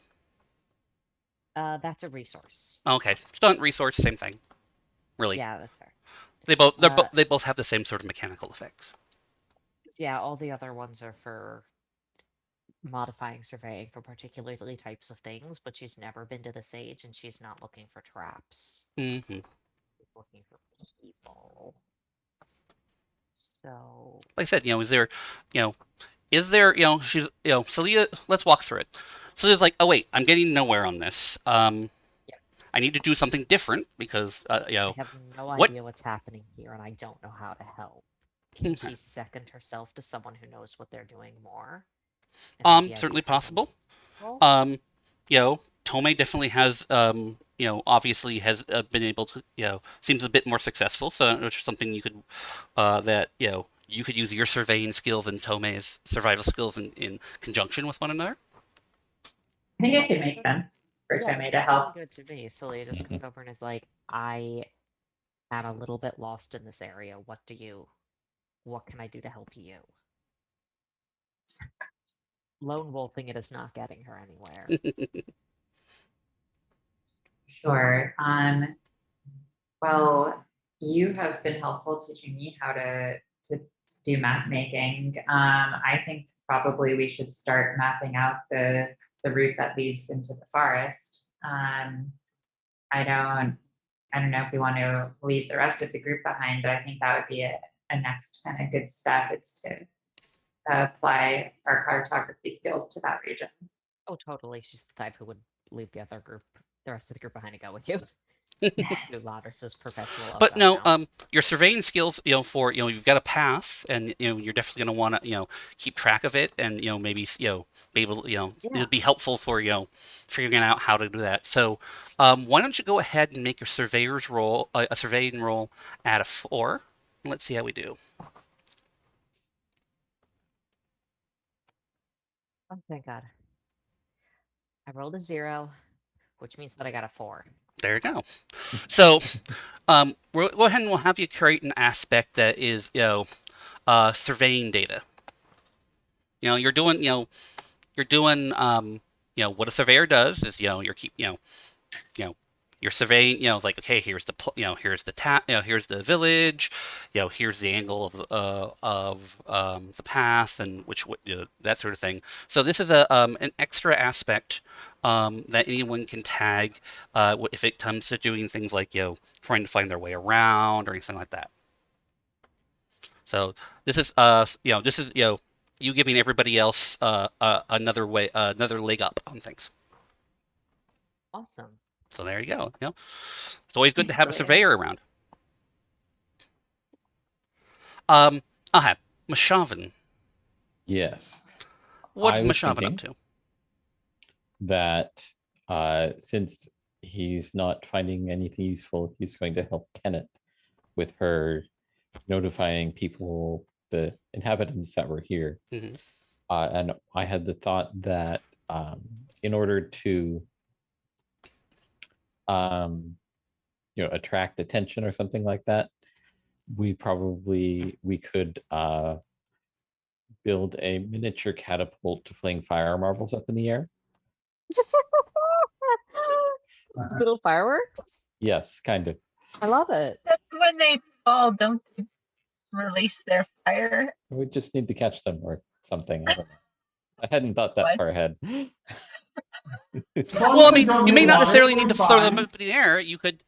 That's a resource. Okay, stunt resource, same thing. Really. Yeah, that's fair. They both have the same sort of mechanical effects. Yeah, all the other ones are for modifying surveying for particularly types of things, but she's never been to the sage and she's not looking for traps. Mm-hmm. She's looking for people. So like I said, she's, Celia, let's walk through it. Celia's like, oh wait, I'm getting nowhere on this. I need to do something different because, I have no idea what's happening here and I don't know how to help. Can she second herself to someone who knows what they're doing more? Certainly possible. Tomei definitely has, obviously has been able to, seems a bit more successful. So it's something you could, that, you could use your surveying skills and Tomei's survival skills in conjunction with one another. I think it could make sense for Tomei to help. Really good to me. Celia just comes over and is like, I am a little bit lost in this area. What can I do to help you? Lone wolfing it is not getting her anywhere. Sure. Well, you have been helpful teaching me how to do map making. I think probably we should start mapping out the route that leads into the forest. I don't know if we want to leave the rest of the group behind, but I think that would be a next kind of good step. It's to apply our cartography skills to that region. Oh, totally. She's the type who would leave the rest of the group behind to go with you. Ladris' perpetual. But no, your surveying skills, you've got a path, and you're definitely going to want to, keep track of it, and maybe be able, it'll be helpful for figuring out how to do that. So, why don't you go ahead and make your surveyor's roll, a surveying roll at a 4. Let's see how we do. Oh, thank God. I rolled a 0, which means that I got a 4. There you go. So, we'll go ahead and we'll have you create an aspect that is, surveying data. You're doing what a surveyor does is you're surveying, it's like, okay, here's the here's the village, here's the angle of the path and that sort of thing. So this is an extra aspect that anyone can tag if it comes to doing things like trying to find their way around or anything like that. So this is you giving everybody else another leg up on things. Awesome. So there you go. It's always good to have a Brilliant. surveyor around. I'll have Mashavan. Yes. What I is was Mashavan up thinking to? that since he's not finding anything useful, he's going to help Kenneth with her notifying people, the inhabitants that were here. Mhm. And I had the thought that in order to attract attention or something like that, we could build a miniature catapult to fling fire marbles up in the air. Little fireworks? Yes, kind of. I love it. When they fall, don't they release their fire? We just need to catch them or something. I don't know. I hadn't thought that What? far ahead. As long Well, as I they mean, don't you hit may not water, necessarily we're need to throw them fine. up in the air. You could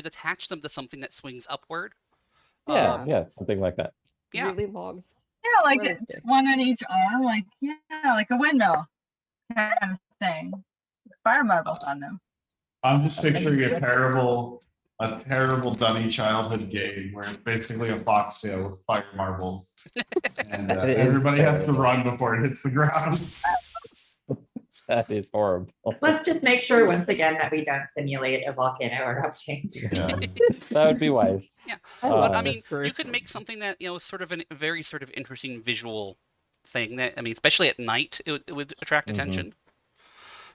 attach them to something that swings upward. Yeah, something like that. Yeah. Really long. Yeah, like Swirly it's sticks. one on each arm, like like a windmill kind of thing. Fire marbles on them. I'm just picturing a terrible dunny childhood game where it's basically a foxtail with fire marbles. And It is everybody has to terrible. run before it hits the ground. That is horrible. Let's just make sure once again that we don't simulate a volcano erupting. Yeah. That would be wise. Yeah. I But love I Um, mean, this group. you could make something that is sort of a very sort of interesting visual thing. That, I mean, especially at night, it would attract Mhm. attention.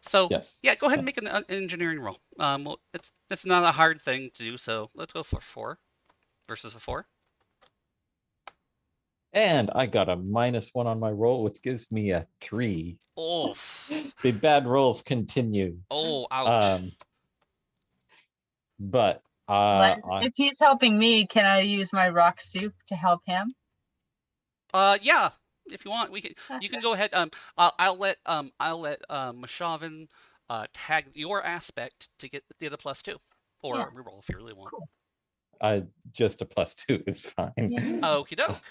So Yes. yeah, go ahead and make an engineering roll. Well, it's not a hard thing to do. So let's go for 4 versus a 4. And I got a -1 on my roll, which gives me a 3. Oh, The bad rolls continue. ouch. But If he's helping me, can I use my rock soup to help him? Yeah, if you want, you can go ahead. I'll let Mashavan tag your aspect to get the +2, or Yeah. reroll if you really want. Cool. just a +2 is fine. Yeah. Okie doke.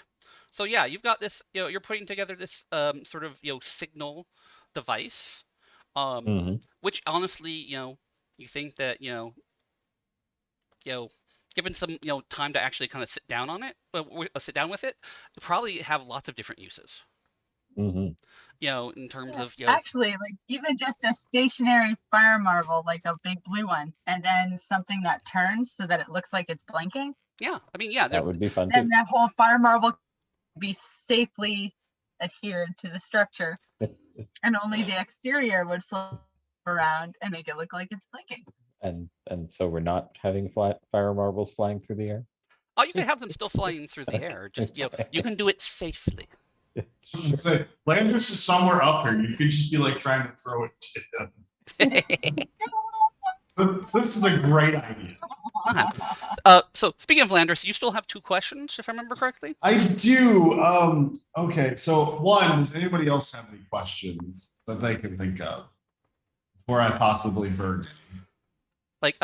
So yeah, you've got this. You're putting together this sort of signal device, Mhm. which honestly, you think that given some time to actually kind of sit down on it, sit down with it, you probably have lots of different uses. Mhm. In terms of Actually, like even just a stationary fire marble, like a big blue one, and then something that turns so that it looks like it's blinking. yeah, I mean, yeah, That would be fun Then too. that whole fire marble could be safely adhered to the structure, and only the exterior would flip around and make it look like it's blinking. And so we're not having fire marbles flying through the air. Oh, you can have them still flying through the air. Just you can do it safely. Say, Landris is somewhere up here. You could just be like trying to throw it to him. This is a great idea. So speaking of Landers, you still have 2 questions, if I remember correctly. I do. Okay, so one, does anybody else have any questions that they can think of before I possibly forget? Like,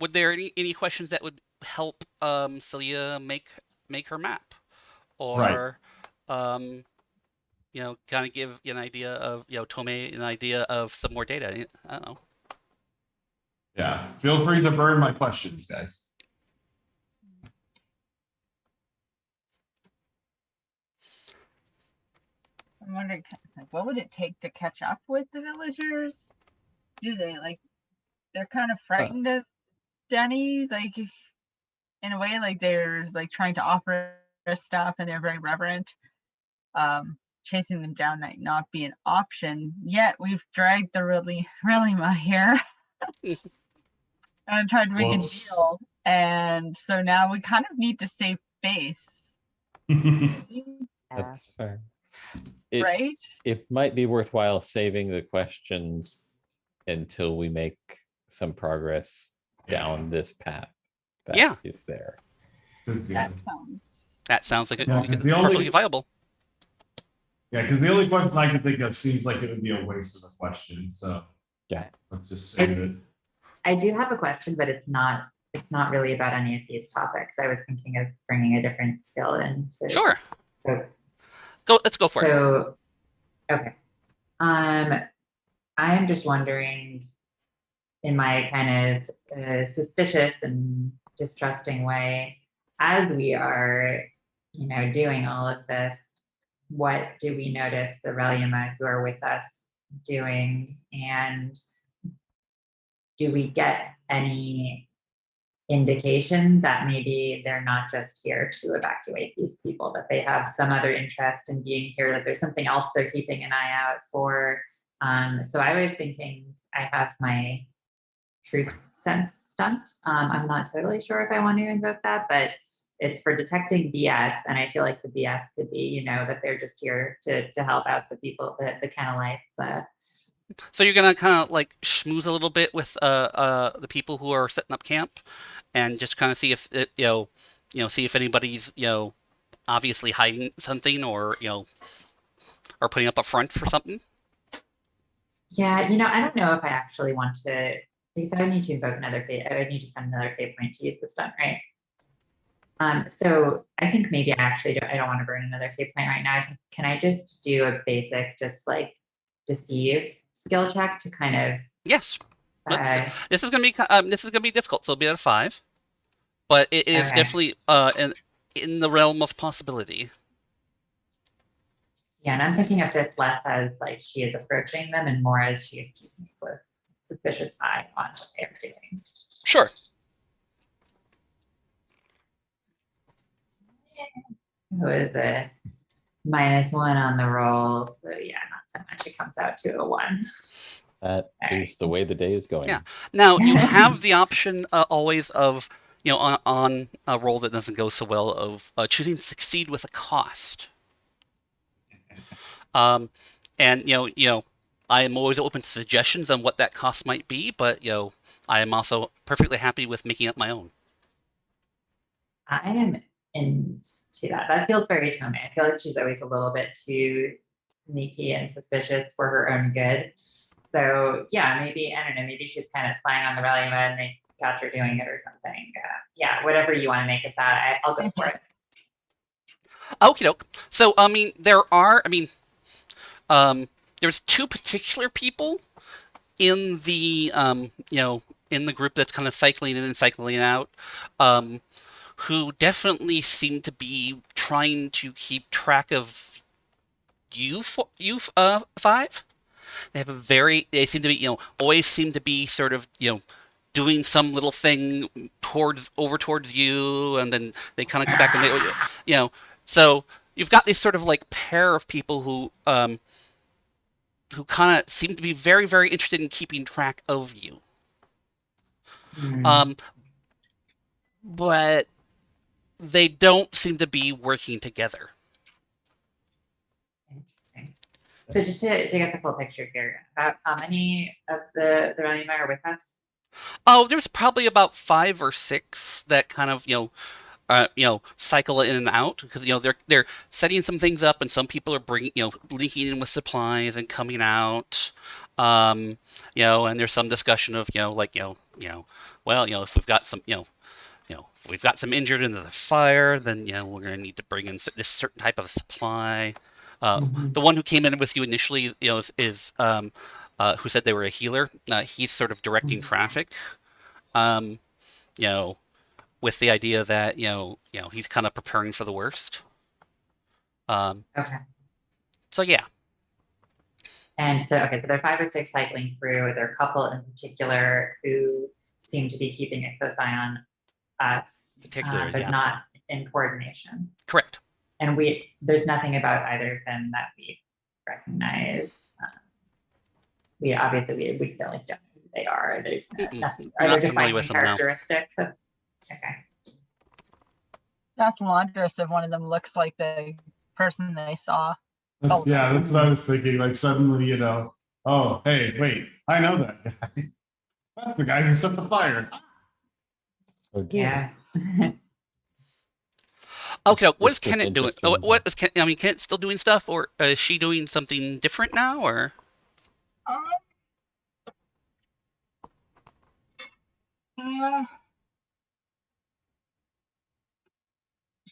would there any questions that would help Celia make her map, or kind of give an idea of Tomei an idea of some more data? I don't know. Yeah, feel free to burn my questions, guys. I'm wondering, like, what would it take to catch up with the villagers? Do they they're kind of frightened of Jenny, like in a way, like they're like trying to offer us stuff and they're very reverent. Chasing them down might not be an option. Yet we've dragged the Relima here and tried to make a deal. And so now we kind of need to save face. That's fair. It, Right? it might be worthwhile saving the questions until we make some progress down this path that Yeah. is there. Yeah, That sounds like Yeah, 'cause the perfectly only- viable. because the only question I can think of seems like it would be a waste of a question, so. Yeah. Let's just save it. I do have a question, but it's not really about any of these topics. I was thinking of bringing a different skill into. Sure. So, Let's go for it. so, okay. I'm just wondering, in my kind of suspicious and distrusting way, as we are, doing all of this, what do we notice the Reliuma who are with us doing? And do we get any indication that maybe they're not just here to evacuate these people, that they have some other interest in being here, that there's something else they're keeping an eye out for? So I was thinking I have my truth sense stunt. I'm not totally sure if I want to invoke that, but it's for detecting BS. And I feel like the BS could be, that they're just here to help out the people, the Kennelites. So you're gonna kind of like schmooze a little bit with the people who are setting up camp, and just kind of see if it, see if anybody's obviously hiding something, or or putting up a front for something. Yeah, I don't know if I actually want to, because I would need to invoke another fate. I would need to spend another fate point to use the stunt, right? So I think maybe I don't want to burn another fate point right now. I think, can I just do a basic, just like deceive skill check to kind of? Yes. This is gonna be difficult. So it'll be at a 5, but it is definitely in the realm of possibility. Yeah, and I'm thinking of this less as like she is approaching them and more as she is keeping a close, suspicious eye on what they are doing. Sure. Who is a -1 on the roll? So yeah, not so much. It comes out to a 1. That is the way the day is going. Yeah. Now you have the option always of on a roll that doesn't go so well of choosing to succeed with a cost. And I am always open to suggestions on what that cost might be, but I am also perfectly happy with making up my own. I am into that. That feels very Tomei. I feel like she's always a little bit too sneaky and suspicious for her own good. So yeah, maybe, I don't know, maybe she's kind of spying on the Reliuma and they got her doing it or something. Yeah, whatever you want to make of that, I'll go for it. Okie doke. So there's 2 particular people in the in the group that's kind of cycling in and cycling out, who definitely seem to be trying to keep track of you 5. They seem to be always seem to be sort of doing some little thing towards you, and then they kind of come back and they so you've got this sort of like pair of people who kind of seem to be very, very interested in keeping track of you. But they don't seem to be working together. Interesting. So just to get the full picture here, about how many of the Reliuma are with us? Oh, there's probably about 5 or 6 that kind of cycle in and out, because they're setting some things up, and some people are bringing linking in with supplies and coming out, and there's some discussion of if we've got some if we've got some injured in the fire, then we're going to need to bring in this certain type of supply. The one who came in with you initially is who said they were a healer. He's sort of directing traffic. With the idea that he's kind of preparing for the worst. Okay. So yeah. And so there are 5 or 6 cycling through. There are a couple in particular who seem to be keeping a close eye on us, but not in coordination. Correct. And there's nothing about either of them that we recognize. We obviously we don't know who they are. There's nothing. Are there defining characteristics of? Okay. Ask Laundress if one of them looks like the person they saw. That's what I was thinking. Like suddenly, oh, hey, wait, I know that guy. That's the guy who set the fire. Oh dear. Yeah. Okay, what is It's just Kenneth doing? Oh, interesting. what is Kenneth still doing stuff, or is she doing something different now, or?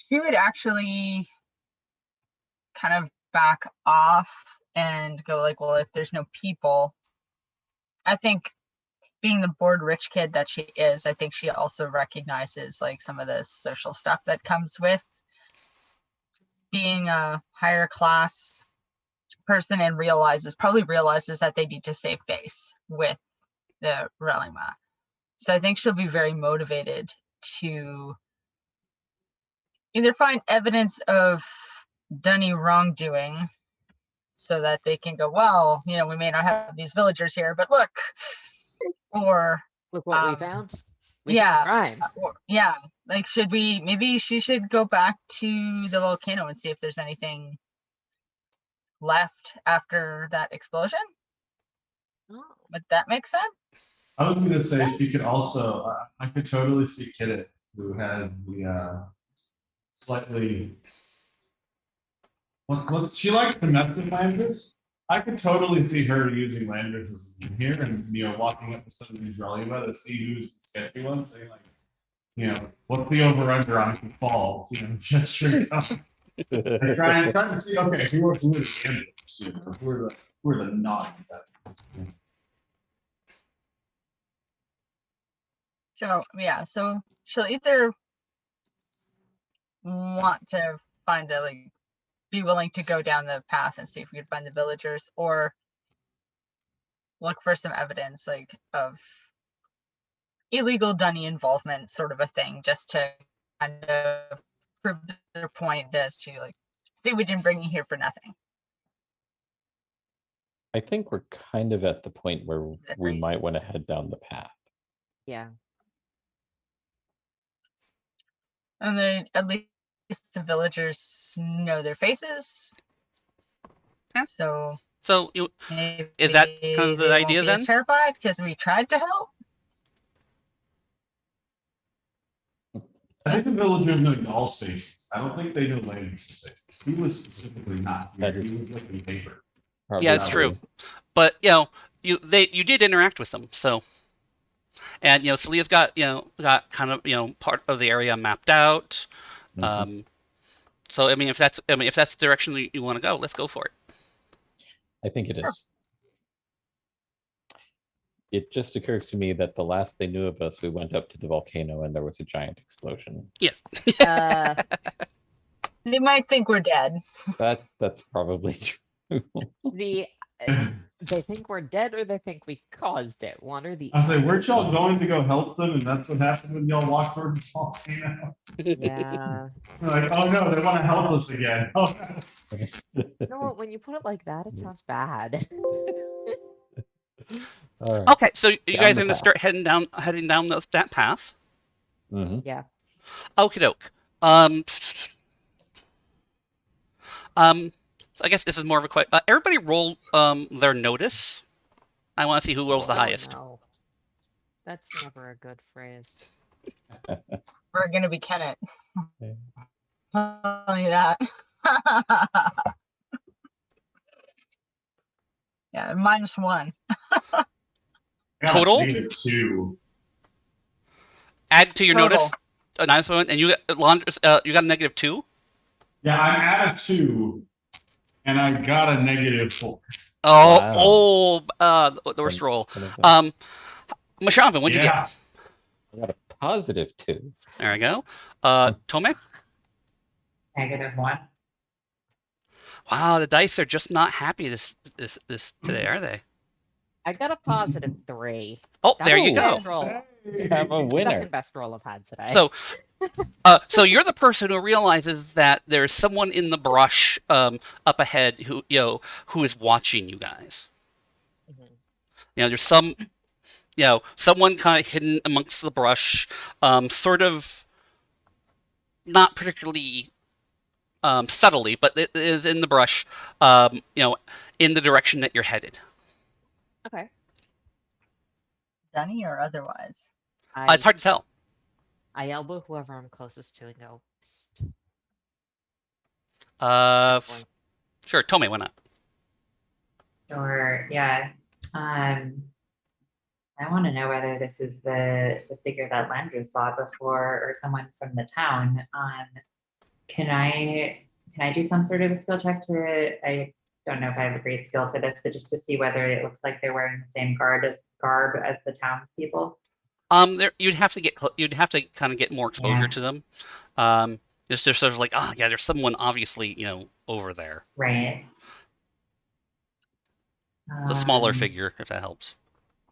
She would actually kind of back off and go like, well, if there's no people, I think being the bored rich kid that she is, I think she also recognizes like some of the social stuff that comes with being a higher class person, and probably realizes that they need to save face with the Relima. So I think she'll be very motivated to either find evidence of Dunny wrongdoing so that they can go, well, we may not have these villagers here, but look, or Look what we found. We yeah, found crime. like maybe she should go back to the volcano and see if there's anything left after that explosion. Oh. Would that make sense? I was going to say she could also. I could totally see Kiddet, who has the slightly. She likes domestic languages. I could totally see her using Landers as here and walking up to some of these Relima to see who's the sketchy one, saying like, what's the over under on if it falls? Just sure. trying to see who are the Landers, who are the naughty guys. So she'll either want to find be willing to go down the path and see if we can find the villagers, or look for some evidence of illegal Dunny involvement, sort of a thing, just to kind of prove their point as to see, we didn't bring you here for nothing. I think we're kind of at the point where we might want to head down the path. Yeah. And then at least the villagers know their faces. Yeah. So is that kind of the idea then? Terrified because we tried to help. I think the villagers know y'all's faces. I don't think they know Lander's faces. He was specifically not here. He was looking paper. Probably yeah, it's true. But you did interact with them, so. And Celia's got kind of part of the area mapped out. Mm-hmm. So if that's the direction you want to go, let's go for it. I think it is. It just occurs to me that the last they knew of us, we went up to the volcano and there was a giant explosion. Yes. They might think we're dead. That's probably true. They think we're dead, or they think we caused it. One or the I was like, weren't y'all going to go help them, and that's what happened when y'all walked toward the volcano? Yeah. Like, oh no, they want to help us again. Oh no. You know what? When you put it like that, it sounds bad. All right. Okay, so you guys are going to start heading down that path. Mm-hmm. Yeah. Okie doke. So I guess this is more of a question. Everybody roll their notice. I want to see who rolls the highest. No. That's never a good phrase. We're gonna be Kenneth. Only that. Yeah, -1. Total? -2. Add to your notice a -1, and you got a -2. Yeah, I'm at a 2, and I got a -4. Oh, wow. The worst roll. Mashavan, what'd you get? I got a +2. There we go. Tome? -1. Wow, the dice are just not happy this today, are they? I got a +3. Oh, there you go. You have a winner. Second best roll I've had today. So you're the person who realizes that there's someone in the brush up ahead who is watching you guys. Mm-hmm. There's someone kind of hidden amongst the brush, sort of not particularly subtly, but it is in the brush, in the direction that you're headed. Okay. Dunny or otherwise? It's hard to tell. I elbow whoever I'm closest to and go, psst. Sure, Tomei, why not? Sure, yeah. I want to know whether this is the figure that Landra saw before or someone from the town. Can I do some sort of a skill check I don't know if I have a great skill for this, but just to see whether it looks like they're wearing the same garb as the townspeople? You'd have to kind of get more exposure to them. They're sort of like, there's someone obviously, over there. Right. It's a smaller figure, if that helps.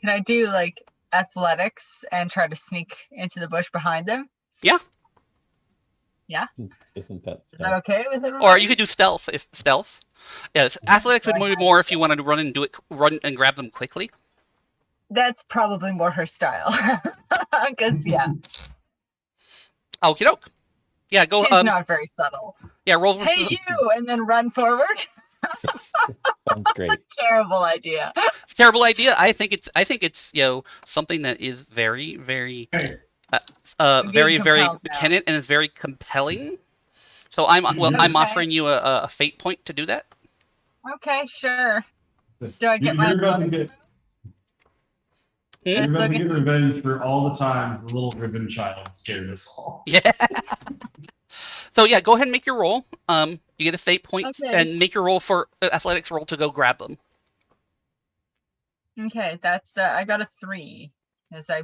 Can I do like athletics and try to sneak into the bush behind them? Yeah. Yeah. Isn't that Is that okay with everyone? Or you could do stealth if stealth. Yes, athletics would be more if you wanted to run and grab them quickly. That's probably more her style. Because yeah. Okie doke. Yeah, go. She's not very subtle. Yeah, roll. Hey, you, and then run forward. Sounds great. Terrible idea. It's a terrible idea. I think it's something that is very, very, very, very candid and is very compelling. So I'm offering you a fate point to do that. Okay, sure. Do I get my? You're about to get revenge for all the times the little ribbon child scared us all. Yeah. So yeah, go ahead and make your roll. You get a fate point and make your roll for athletics roll to go grab them. Okay, that's I got a 3. As I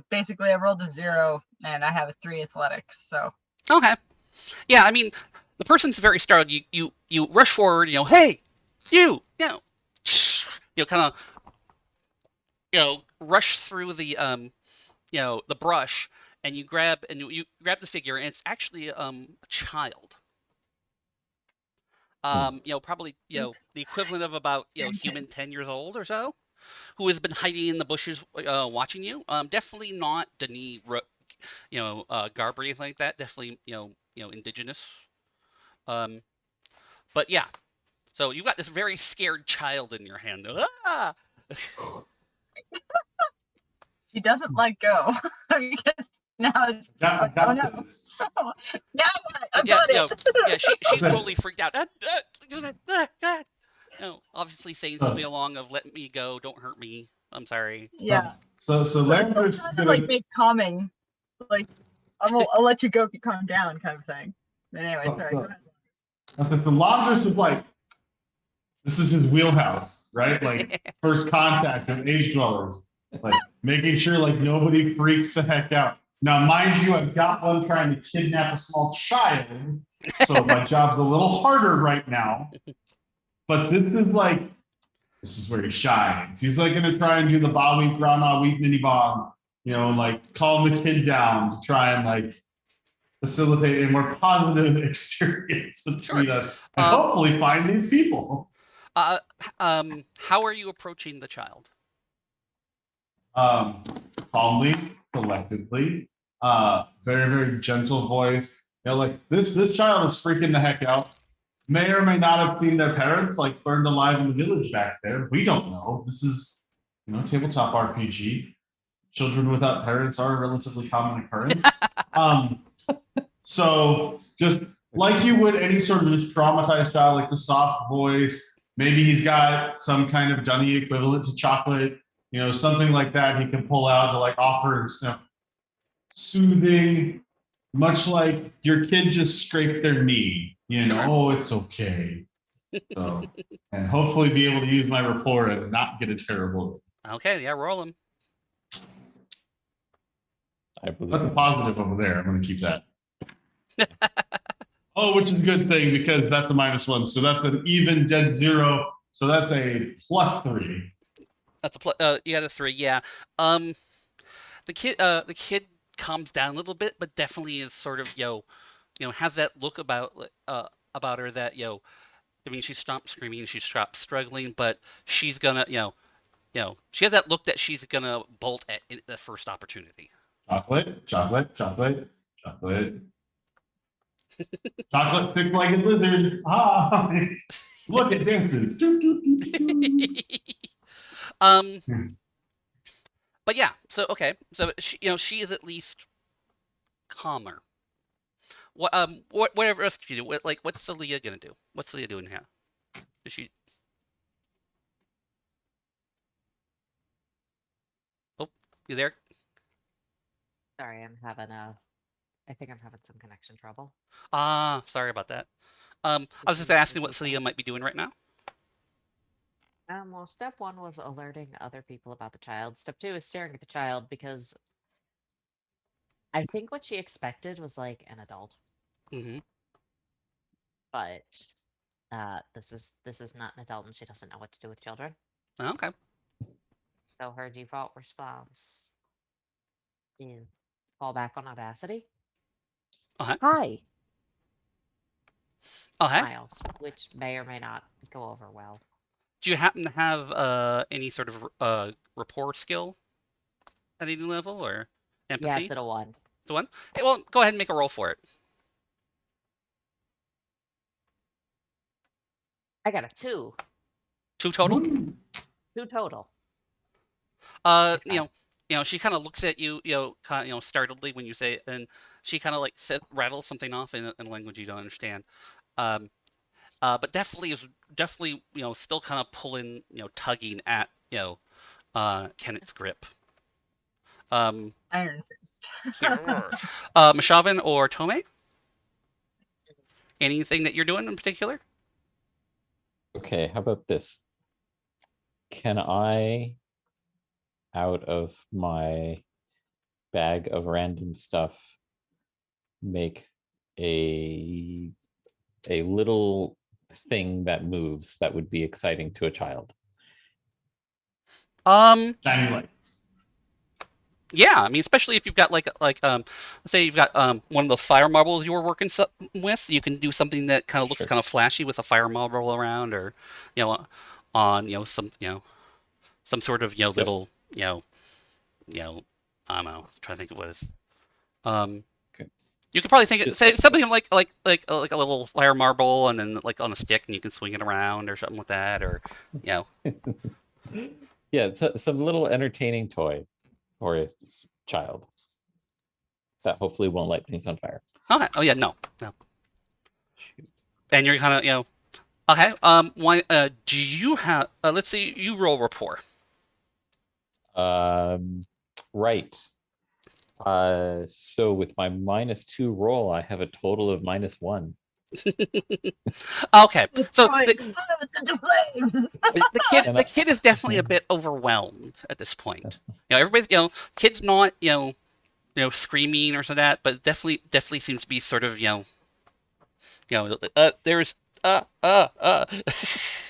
rolled a 0 and I have a 3 athletics. So okay, yeah. I mean, the person's very startled. You rush forward. Hey, you kind of rush through the the brush, and you grab the figure, and it's actually a child. Probably the equivalent of about human 10 years old or so, who has been hiding in the bushes watching you. Definitely not Denis, garb or anything like that. Definitely indigenous. But yeah, so you've got this very scared child in your hand. Ah! She doesn't let go. Because now it's no. Now what? I got it. She's totally freaked out. Obviously saying something along of "Let me go, don't hurt me. I'm sorry." Yeah. So Landra's gonna like make calming, like I'll let you go if you calm down, kind of thing. But anyway, sorry. Go ahead. So Landras is like, this is his wheelhouse, right? Like first contact with age dwellers, like making sure like nobody freaks the heck out. Now, mind you, I've got one trying to kidnap a small child, so my job's a little harder right now. But this is where he shines. He's like gonna try and do the Bowie Grana Wheat Mini Bomb, like calm the kid down to try and like facilitate a more positive experience between us and hopefully find these people. How are you approaching the child? Calmly, selectively, very, very gentle voice. Like this child is freaking the heck out. May or may not have seen their parents like burned alive in the village back there. We don't know. This is, tabletop RPG. Children without parents are a relatively common occurrence. So just like you would any sort of just traumatized child, like the soft voice, maybe he's got some kind of dunny equivalent to chocolate, something like that he can pull out to like offer some soothing, much like your kid just scraped their knee, Sure. Oh, it's okay. So, and hopefully be able to use my rapport and not get a terrible. Okay, yeah, roll him. That's a positive over there. I'm going to keep that. Which is a good thing because that's a -1. So that's an even dead 0. So that's a +3. That's a you got a 3, yeah. The kid calms down a little bit, but definitely is sort of has that look about her that I mean, she stopped screaming, she stopped struggling, but she's gonna she has that look that she's gonna bolt at the first opportunity. Chocolate. Chocolate thick-legged lizard. Ah, look, it dances. Doo, doo, doo, doo. Um, Hmm. but yeah, so okay, so she is at least calmer. Whatever else you do, what's Celia gonna do? What's Celia doing here? Is she? Oh, you there? Sorry, I'm having I think I'm having some connection trouble. Ah, sorry about that. I was Can just you asking what repeat Celia that? might be doing right now. Well, step one was alerting other people about the child. Step two is staring at the child because I think what she expected was like an adult, Mm-hmm. but this is not an adult and she doesn't know what to do with children. Okay. So her default response is fall back on Audacity. Okay. Hi, Okay. smiles, which may or may not go over well. Do you happen to have any sort of rapport skill at any level or Yeah, it's empathy? at a 1. The one? Hey, well, go ahead and make a roll for it. I got a 2. 2 total. Woo. 2 total. You Okay. know, she kind of looks at you, kind of, startledly when you say it, and she kind of like rattles something off in a language you don't understand. Um, but definitely, still kind of pulling, tugging at, Kenneth's grip. Um, Iron Fist. Mashavan or Tome? Anything that you're doing in particular? Okay, how about this? Can I, out of my bag of random stuff, make a little thing that moves that would be exciting to a child? Shiny lights. Yeah, I mean, especially if you've got let's say you've got one of those fire marbles you were working with, you can do something that kind of looks Sure. kind of flashy with a fire marble around, or you know, on some sort of Yep. little you know I don't know, trying to think of what is um Okay. you could probably think Just, say something like a little fire marble and then like on a stick and you can swing it around or something like that, or you know yeah, it's some little entertaining toy for a child that hopefully won't light things on fire. oh yeah, no, Shoot. and you're kind of okay. Why? Do you have? Let's see. You roll rapport. Right. So with my -2 roll, I have a total of -1. Okay, The so toy explodes into flames. And the kid is definitely a bit overwhelmed at this point. Everybody's kid's not screaming or so that, but definitely seems to be sort of there's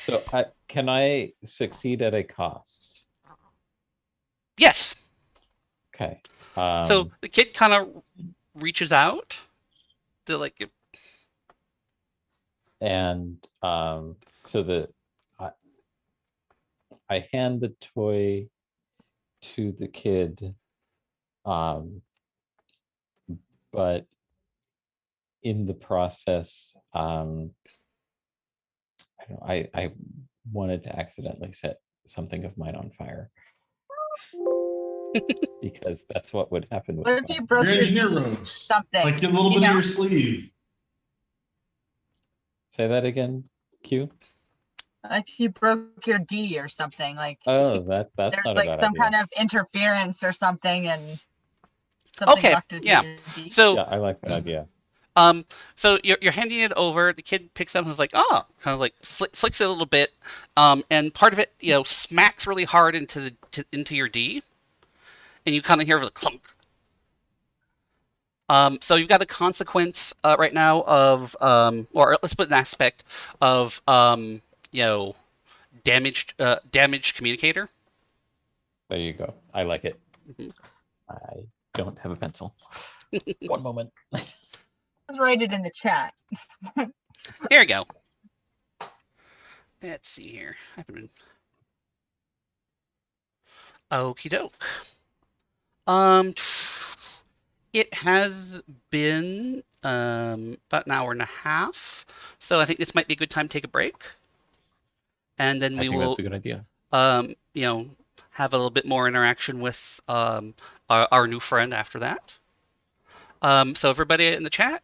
so can I succeed at a cost? yes. Okay. So the kid kind of reaches out to like And so I, I hand the toy to the kid, um, but in the process, I don't know, I wanted to accidentally set something of mine on fire because that's what would happen with What if fire. you broke Your your engineer D robes. something? Like a little bit of your sleeve. Say that again, Q? If you broke your D or something, like Oh, that's there's not a like bad some idea. kind of interference or something, and something okay, fucked with yeah. your D. So Yeah, I like that idea. So you're handing it over. The kid picks up and is like, oh, kind of like flicks it a little bit, and part of it, smacks really hard into your D, and you kind of hear the clunk. So you've got a consequence right now of, or let's put an aspect of, damaged communicator. There you go. I like it. Mhm. I don't have a pencil. One moment. Just write it in the chat. Here we go. Let's see here. Okie doke. Um, It has been about an hour and a half, so I think this might be a good time to take a break, and then I we think that's will, a good idea. you know, have a little bit more interaction with our new friend after that. So everybody in the chat,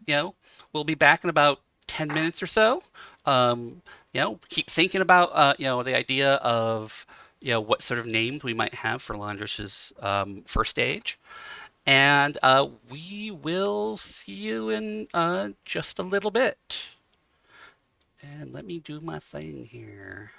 we'll be back in about 10 minutes or so. Keep thinking about, the idea of, what sort of names we might have for Landris's first stage. And we will see you in just a little bit. And let me do my thing here.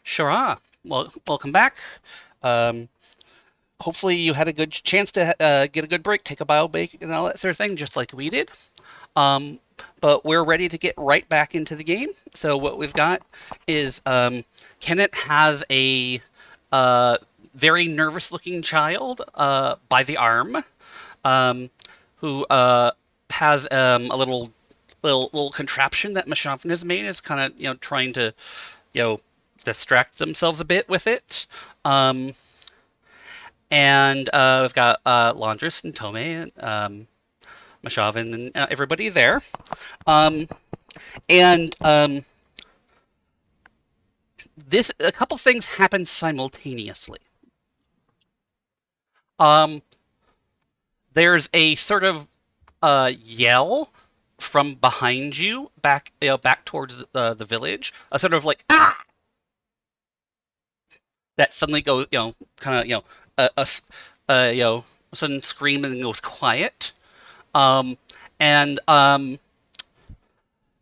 Sure. Well, welcome back. Um, hopefully you had a good chance to get a good break, take a bio break, and all that sort of thing, just like we did. Um, but we're ready to get right back into the game. So what we've got is Kenneth has a uh, very nervous-looking child by the arm, um, who has a little contraption that Mashafin has made. Is kind of trying to you know distract themselves a bit with it. Um, and we've got Laundress and Tome and Mashavin and everybody there. Um, and a couple things happen simultaneously. Um, there's a sort of yell from behind you, back towards the village. A sort of like ah, that suddenly goes, kind of, a sudden scream and then goes quiet. Um, and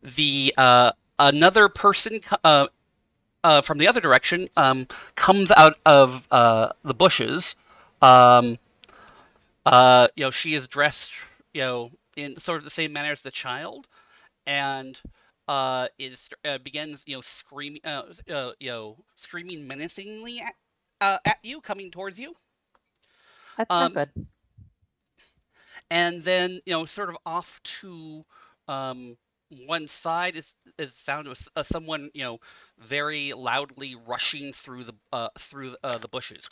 the another person from the other direction comes out of the bushes. Um, she is dressed, in sort of the same manner as the child, and is begins, screaming menacingly at you, coming towards you. That's no Um, good. and then sort of off to um, one side is sound of someone very loudly rushing through the bushes.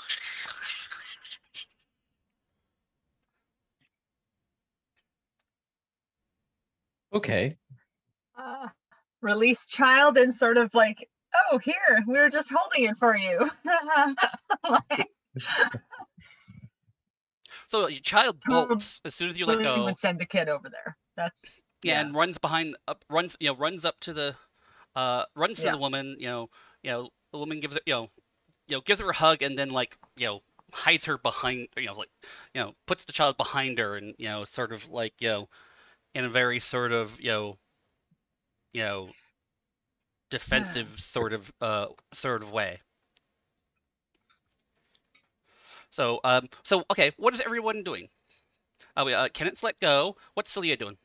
Okay. Release child and sort of like, oh, here, we were just holding it for you. Like, So your child bolts as soon as you let totally go. would send the kid over there. That's And runs up to the runs to the woman. The woman gives her gives her a hug, and then hides her behind, puts the child behind her, and sort of like in a very sort of you know defensive sort of way. So okay, what is everyone doing? Kenneth's let go. What's Celia doing?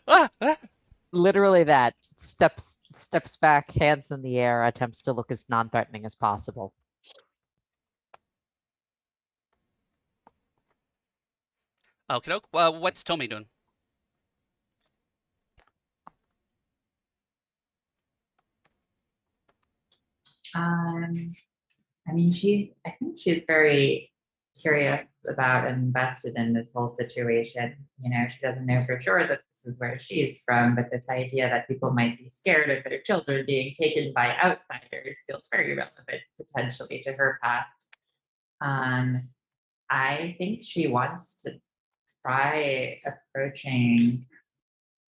Ah, ah. Literally that. Steps back, hands in the air, attempts to look as non-threatening as possible. Okay, what's Tomei doing? I mean, I think she's very curious about and invested in this whole situation. She doesn't know for sure that this is where she's from, but this idea that people might be scared of their children being taken by outsiders feels very relevant potentially to her past. I think she wants to try approaching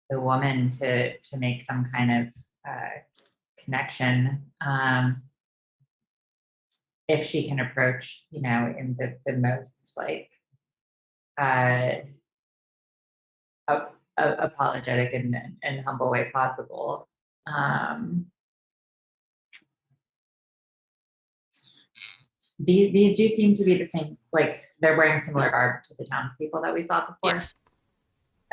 the woman to make some kind of connection. If she can approach, in the most like apologetic and humble way possible. These do seem to be the same, like they're wearing similar garb to the townspeople that we saw before. Yes.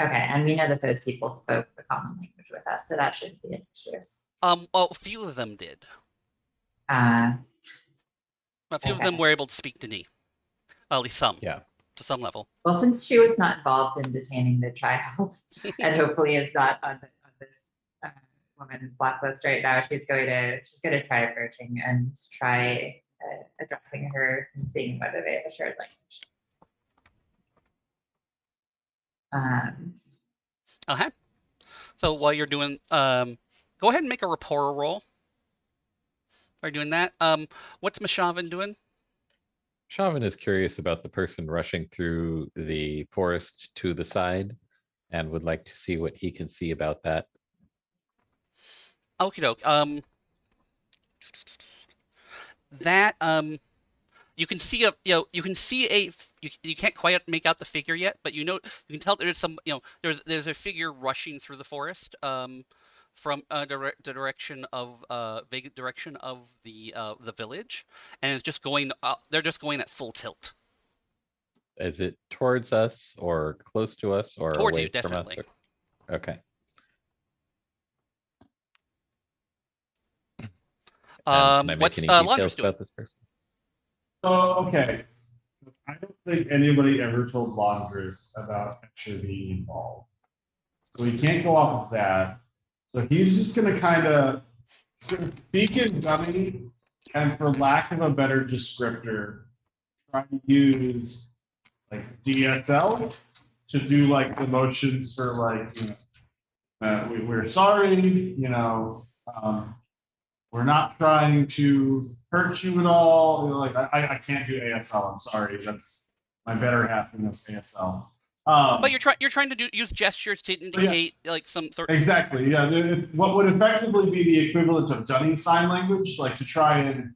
Okay, and we know that those people spoke the common language with us, so that shouldn't be an issue. Well, a few of them did. Uh, A few of them were able to speak to me. At least some. Yeah. To some level. Well, since she was not involved in detaining the child, and hopefully is not on this woman's blacklist right now, she's going to try approaching and try addressing her and seeing whether they have a shared language. Okay. So while you're doing, go ahead and make a rapport roll. Are you doing that? What's Mashavin doing? Shavin is curious about the person rushing through the forest to the side and would like to see what he can see about that. Okie doke. That you can see you can't quite make out the figure yet, but you can tell there's some there's a figure rushing through the forest. from the direction of vague direction of the village, and it's just going up. They're just going at full tilt Is it towards us or close to us or towards away you, from us? definitely. Okay. And can I make What's any details Laundress doing? about this person? Oh, okay. I don't think anybody ever told Laundress about Etcher being involved. So he can't go off of that. So he's just gonna kind of speak in dummy, and for lack of a better descriptor, try to use like DSL to do like the motions for like, we're sorry, we're not trying to hurt you at all. Like I can't do ASL. I'm sorry. That's my better half knows ASL. But you're trying to use gestures to indicate like some sort. Exactly. Yeah. What would effectively be the equivalent of Dunning sign language, like to try and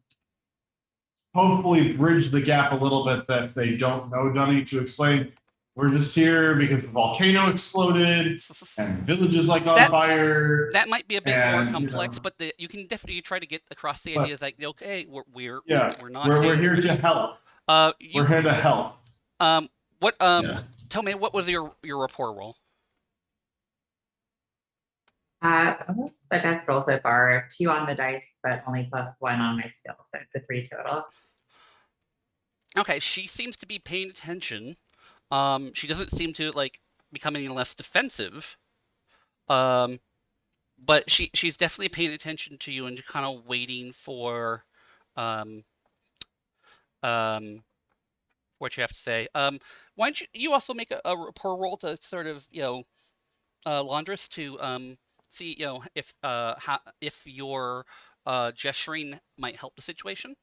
hopefully bridge the gap a little bit that if they don't know Dunning, to explain we're just here because the volcano exploded and village is like on fire. That might be a bit more and, complex, but you can definitely try to get across the idea that okay, we're not we're here to dangerous. help. We're here to help. Tell me, what was your rapport roll? The best roll so far, 2 on the dice, but only +1 on my skill, so it's a 3 total. Okay, she seems to be paying attention. She doesn't seem to like become any less defensive. But she's definitely paying attention to you and kind of waiting for what you have to say. Why don't you also make a rapport roll to sort of Laundress to see if your gesturing might help the situation.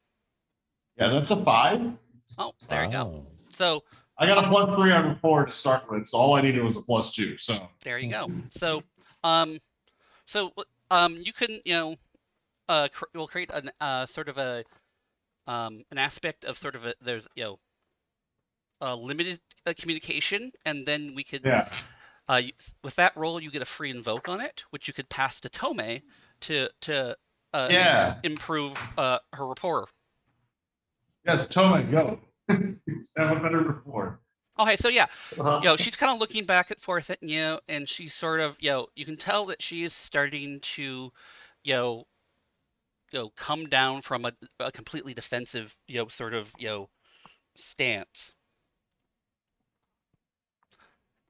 Yeah, that's a 5. Oh, there you go. So I got a +3 on rapport to start with, so all I needed was a +2. So there you go. So you can we'll create an sort of a an aspect of sort of there's limited communication, and then we could with that roll you get a free invoke on it, which you could pass to Tome to improve her rapport. Yes, Tome, go. Have a better rapport. Okay, so she's kind of looking back and forth at you, and she's sort of you can tell that she is starting to come down from a completely defensive sort of stance.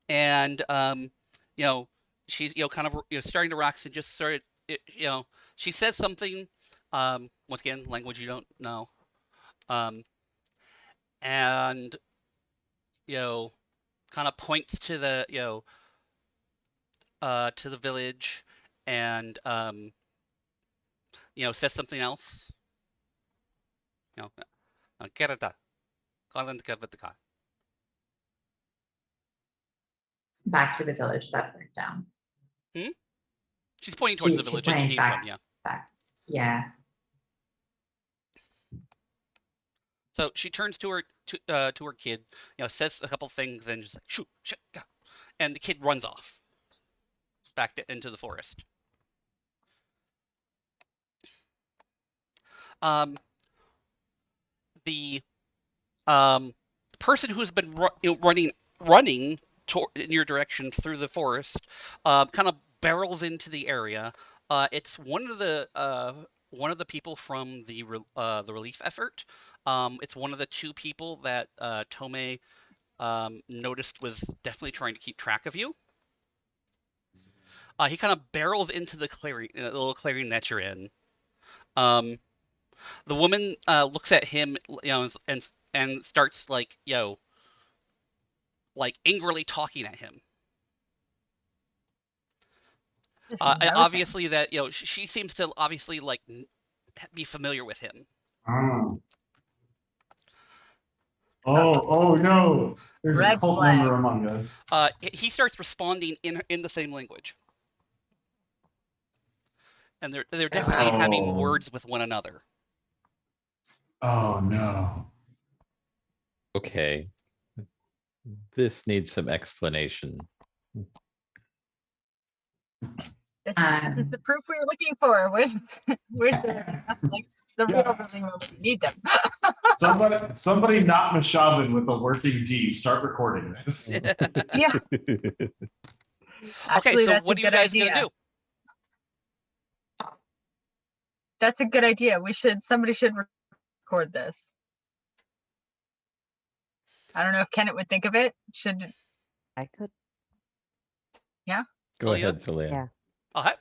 And she's kind of starting to relax and just sort of she says something once again, language you don't know, and kind of points to the village and says something else. Kerata, back to the village that burnt down. She's pointing towards the village it came from. Back. Yeah. So she turns to her kid, says a couple things, and just like shoot, go. And the kid runs off back into the forest. The person who's been running in your direction through the forest kind of barrels into the area. It's one of the people from the relief effort. It's one of the 2 people that Tome noticed was definitely trying to keep track of you. He kind of barrels into the little clearing that you're in. The woman looks at him, and starts like angrily talking at him. Obviously that she seems to obviously like be familiar with him. Oh no! There's Red a cult flag. member among us. He starts responding in the same language, and they're definitely having words with one another. Oh no! Okay, this needs some explanation. This is the proof we were looking for. Where's the like the real building when we need them? Somebody not Mashavan with a working D. Start recording this. Yeah. Okay, Actually, so that's what a are you good guys idea. gonna do? That's a good idea. Somebody should record this. I don't know if Kenneth would think of it. Should I could. Go Celia? ahead, Talia. Yeah. Okay.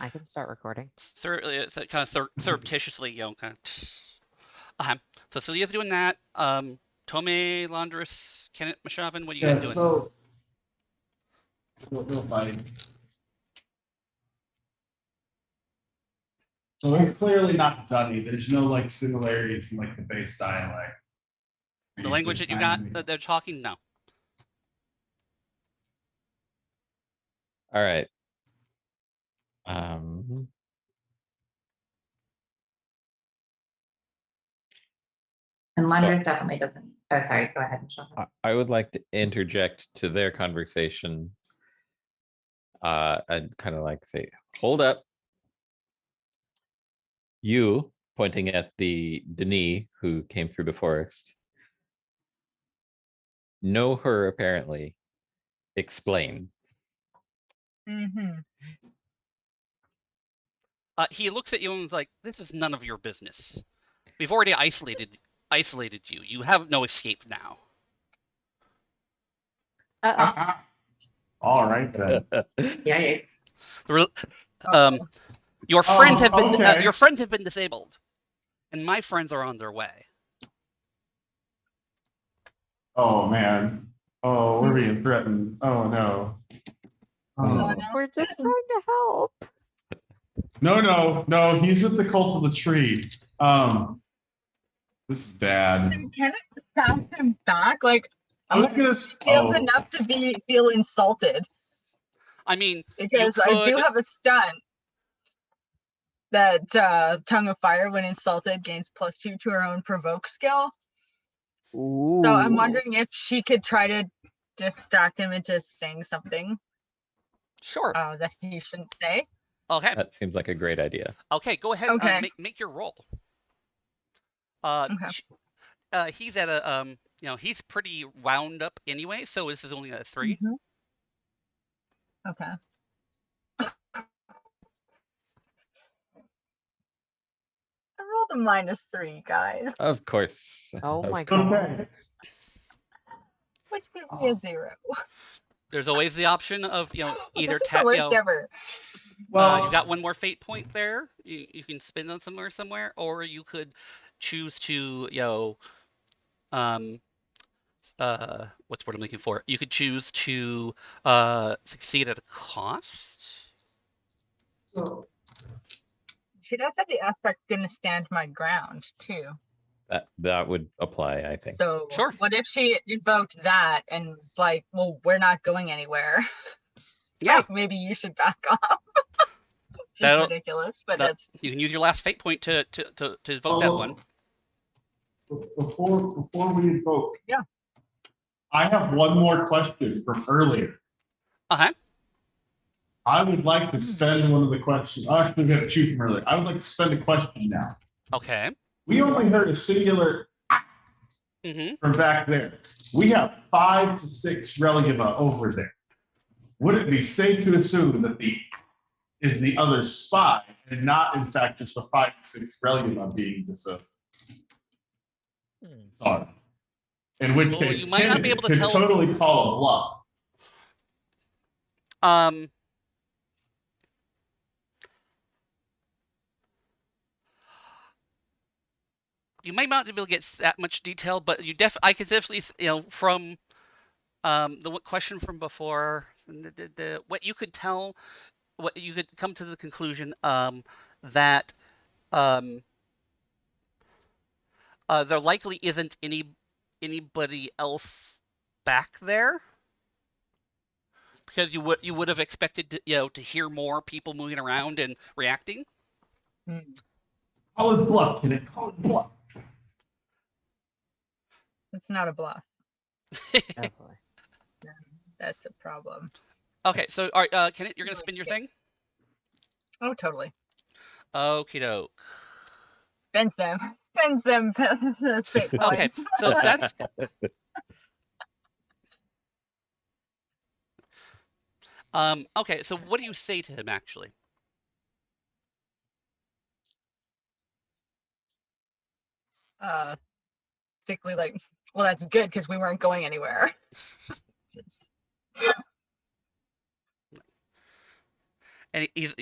I can start recording. It's kind of surreptitiously, kind of. So Celia's doing that. Tome, Landris, Kenneth, Mashavan, what are you guys doing? So we'll fight. So it's clearly not Dunny. There's no like similarities in like the base dialect. The language that you got that they're talking? No. All right. Um, And So- Landris definitely doesn't. Oh, sorry. Go ahead, Michelle. I would like to interject to their conversation. And kind of like say, hold up. You, pointing at the Denis who came through the forest. Know her apparently. Explain. Mm-hmm. He looks at you and is like, "This is none of your business. We've already isolated you. You have no escape now." All right then. Yikes. Your friends have been okay. your friends have been disabled, and my friends are on their way. Oh man. Oh, we're being threatened. Oh no. Oh. We're just trying to help. No. He's with the cult of the tree. This is bad. Kenneth sounds him back. Like I was gonna. feels enough to feel insulted. I mean, because I do have a stunt that Tongue of Fire, when insulted, gains +2 to her own provoke skill. Ooh. So I'm wondering if she could try to distract him into saying something. Sure. That he shouldn't say. Okay. That seems like a great idea. Okay, go ahead. Okay. Make your roll. Okay. He's at a he's pretty wound up anyway, so this is only a 3. Mm-hmm. Okay. I rolled a -3, guys, Of course. Oh my Okay. god. which gives me a 0. There's always the option of either This is the worst ever. Well, you've got one more fate point there. You can spend on somewhere, or you could choose to what's the word I'm looking for? You could choose to succeed at a cost. She does have the aspect gonna stand my ground too. That would apply, I think. So Sure. what if she invoked that and was like, well, we're not going anywhere. Yeah, Like, maybe you should back off. Which is ridiculous, but that's you can use your last fate point to evoke that one. Before we invoke, Yeah. I have one more question from earlier. Uh-huh. I would like to spend one of the questions. Actually, we have 2 from earlier. I would like to spend a question now. Okay. We only heard a singular Mm-hmm. from back there. We have 5 to 6 Religima over there. Would it be safe to assume that the other spy and not, in fact, just a 5 to 6 Religima being disowned? Sorry. In which Well, case, you might not be able to could tell- totally call a bluff. You might not be able to get that much detail, but I could definitely, from the question from before, what you could tell, what you could come to the conclusion that there likely isn't anybody else back there, because you would have expected to hear more people moving around and reacting. Call his bluff. Can it call his bluff? it's not a bluff. Definitely. That's a problem. Okay, so all right, Kenneth, you're gonna spin your thing. Oh, totally. Okie doke. Spends them spit Okay, points. so that's okay. So what do you say to him actually? Basically, like, well, that's good because we weren't going anywhere. And he's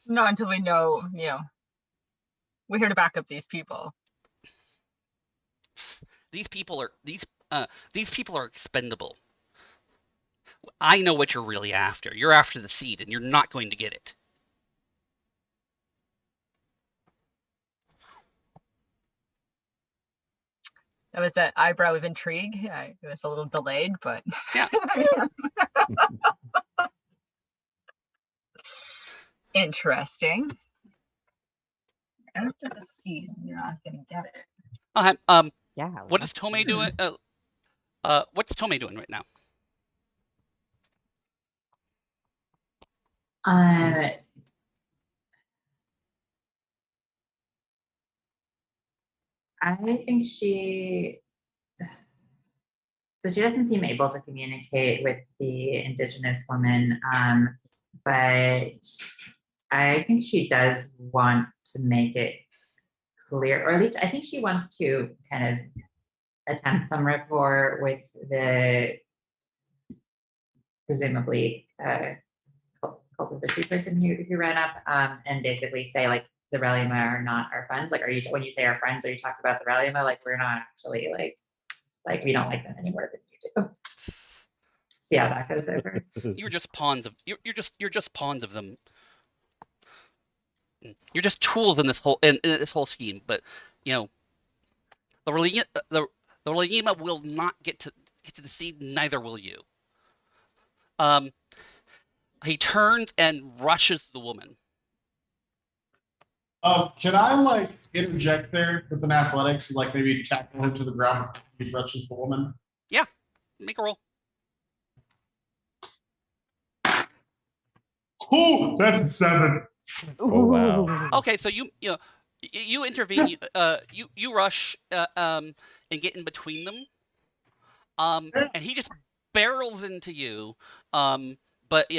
Not until we know, we're here to back up these people. these people are expendable. I know what you're really after. You're after the seed, and you're not going to get it. That was that eyebrow of intrigue. It was a little delayed, but Yeah. Interesting. After the seed, you're not gonna get it. Yeah. What is Tomei doing? What's Tomei doing right now? I think she doesn't seem able to communicate with the Indigenous woman, but I think she does want to make it clear, or at least I think she wants to kind of attempt some rapport with the presumably cult of the tree person who ran up, and basically say like the Reliuma are not our friends. Like, when you say our friends, are you talking about the Reliuma? Like, we're not actually like we don't like them any more than you do. See how that goes over. You're just pawns of you're just pawns of them. You're just tools in this whole scheme. But the Reliuma will not get to the seed. Neither will you. He turns and rushes the woman. Can I like interject there with an athletics and like maybe tackle him to the ground before he rushes the woman? Yeah, make a roll. Oh, that's a 7. Oh wow. Okay, so you intervene. You rush and get in between them. And he just barrels into you. But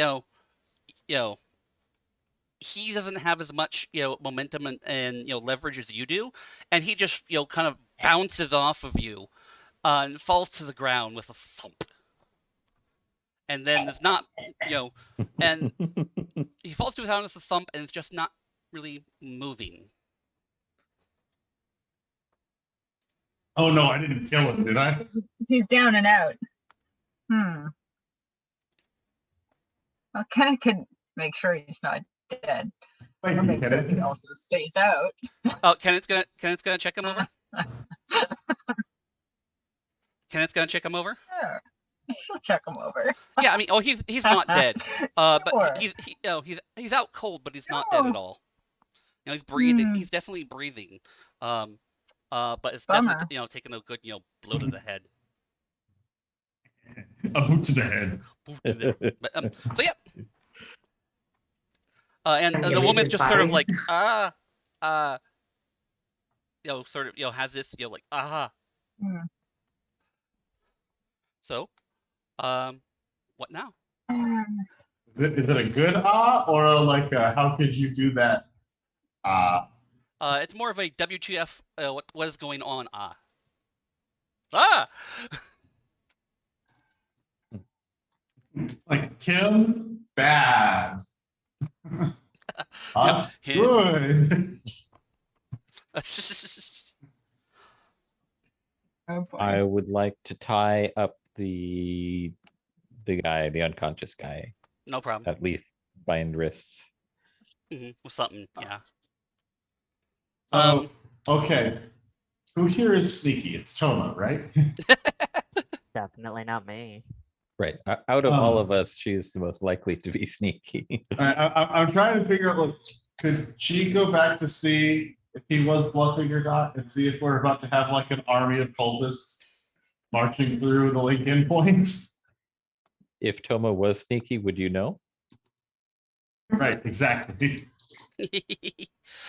he doesn't have as much momentum and leverage as you do, and he just kind of bounces off of you and falls to the ground with a thump. And then there's not and he falls to the ground with a thump, and it's just not really moving. Oh no, I didn't kill him, did I? He's down and out. Well, Kenna could make sure he's not dead. Thank Or you, make sure he Kenneth. also stays out. Oh, Kenneth's gonna check him over. Kenneth's gonna check him over. Sure. She'll check him over. Yeah, I mean, he's not dead. But Sure. he's out cold, but he's not dead at all. He's breathing. He's definitely breathing. But it's Bummer. definitely taking a good blow to the head. A boot to the head. Boot to the but, so yeah. And Can the you woman's read just his sort of body? like sort of has this like aha. So, what now? Is it a good or like how could you do that? It's more of a WTF. What is going on? Ah. Like Kim, bad. Us, Yeah. good. I would like to tie up the guy, the unconscious guy, No problem. at least bind wrists. With something, yeah. Okay. Who here is sneaky? It's Toma, right? Definitely not me. Right. Out of all of us, she is the most likely to be sneaky. I'm trying to figure out, like, could she go back to see if he was bluffing or not and see if we're about to have like an army of cultists marching through the Lincoln points? If Toma was sneaky, would you know? Right, exactly.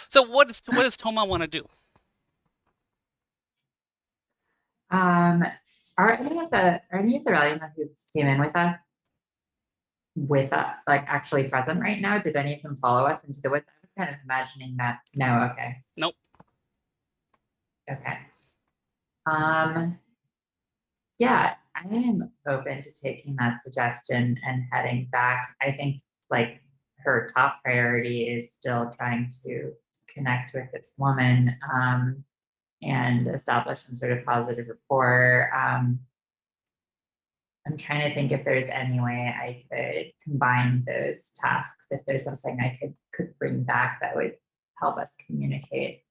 So what does Toma want to do? Are any of the rallymen who came in with us like actually present right now? Did any of them follow us into the woods? I was kind of imagining that. No, okay. Nope. Okay. Yeah, I am open to taking that suggestion and heading back. I think like her top priority is still trying to connect with this woman and establish some sort of positive rapport. I'm trying to think if there's any way I could combine those tasks, if there's something I could bring back that would help us communicate.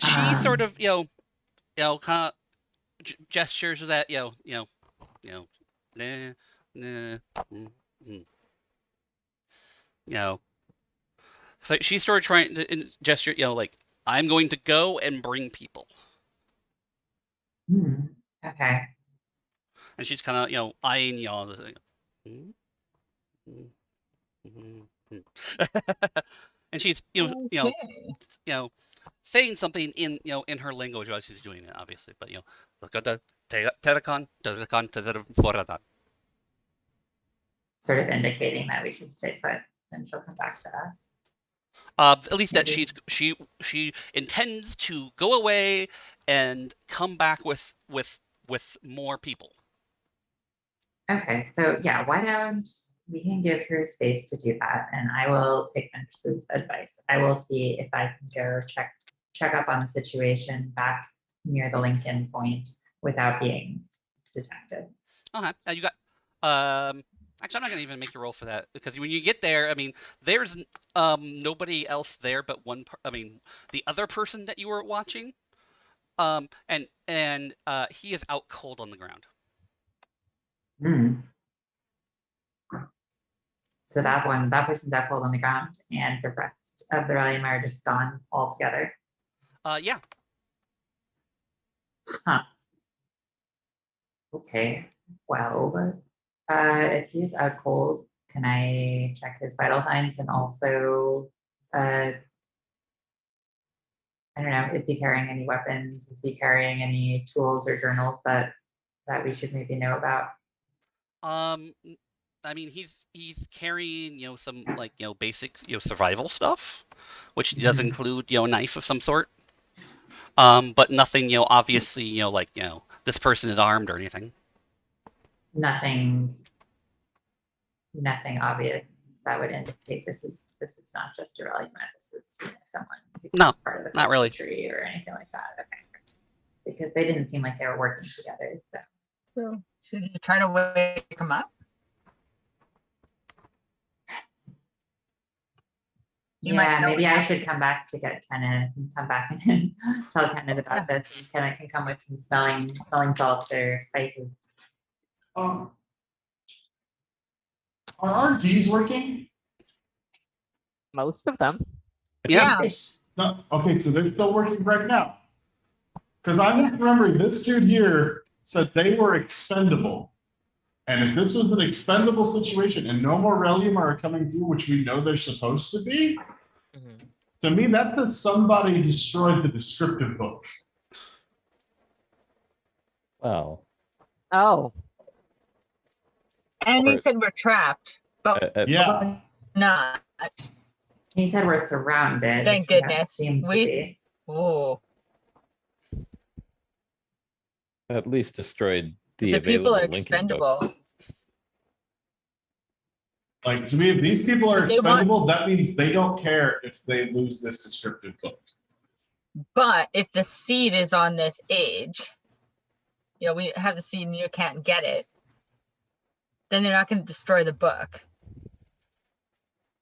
She sort of, kind of gestures that, nah, nah, so she's sort of trying to gesture, like I'm going to go and bring people, Okay. and she's kind of, eyeing y'all. And she's, Okay. saying something in, in her language while she's doing it, obviously, but Telecon, Sort of indicating that we should stay put and she'll come back to us. At least that Maybe. she intends to go away and come back with more people. Okay, so yeah, why don't we can give her space to do that, and I will take Ventress's advice. I will see if I can go check up on the situation back near the Lincoln Point without being detected. Okay, now you got. Actually, I'm not gonna even make you roll for that because when you get there, I mean, there's nobody else there but one. I mean, the other person that you were watching, and he is out cold on the ground. So that person's out cold on the ground, and the rest of the rallying are just gone altogether. Yeah. Huh. Okay. Well, if he's out cold, can I check his vital signs and also, I don't know, is he carrying any weapons? Is he carrying any tools or journals that we should maybe know about? I mean, he's carrying, some like, basic, survival stuff, which does include, a knife of some sort. But nothing, obviously, like, this person is armed or anything. Nothing obvious that would indicate this is not just a rally man. This is someone who's No, part of the not really. tree or anything like that. Okay, because they didn't seem like they were working together. So should you try to wake him up? Yeah, maybe I should come back to get Kenneth and come back and tell Kenneth about this. And Kenneth can come with some smelling salts or spices. Are RGs working? Most of them. Yeah. No, okay, so they're still working right now. Because I'm remembering this dude here said they were expendable. And if this was an expendable situation and no more Relium are coming through, which we know they're supposed to be, to me, that says somebody destroyed the descriptive book. Well. Oh. And he said we're trapped, but yeah, not. He said we're surrounded. Thank goodness. Oh. At least destroyed the people are available Lincoln expendable. books. Like, to me, if these people are expendable, that means they don't care if they lose this descriptive book. But if the seed is on this age, we have the seed and you can't get it, then they're not going to destroy the book